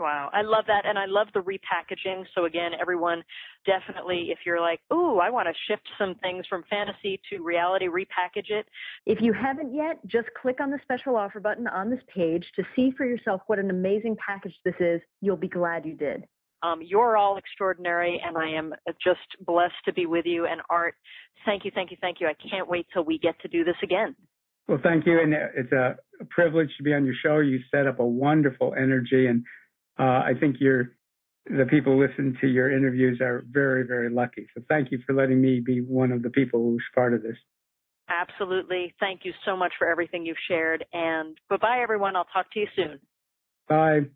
Wow. I love that. And I love the repackaging. So again, everyone, definitely, if you're like, ooh, I want to shift some things from fantasy to reality, repackage it. If you haven't yet, just click on the special offer button on this page to see for yourself what an amazing package this is. You'll be glad you did. You're all extraordinary, and I am just blessed to be with you. And Art, thank you, thank you, thank you. I can't wait till we get to do this again. Well, thank you. And it's a privilege to be on your show. You set up a wonderful energy, and I think the people who listen to your interviews are very, very lucky. So thank you for letting me be one of the people who's part of this. Absolutely. Thank you so much for everything you've shared. And bye-bye, everyone. I'll talk to you soon. Bye.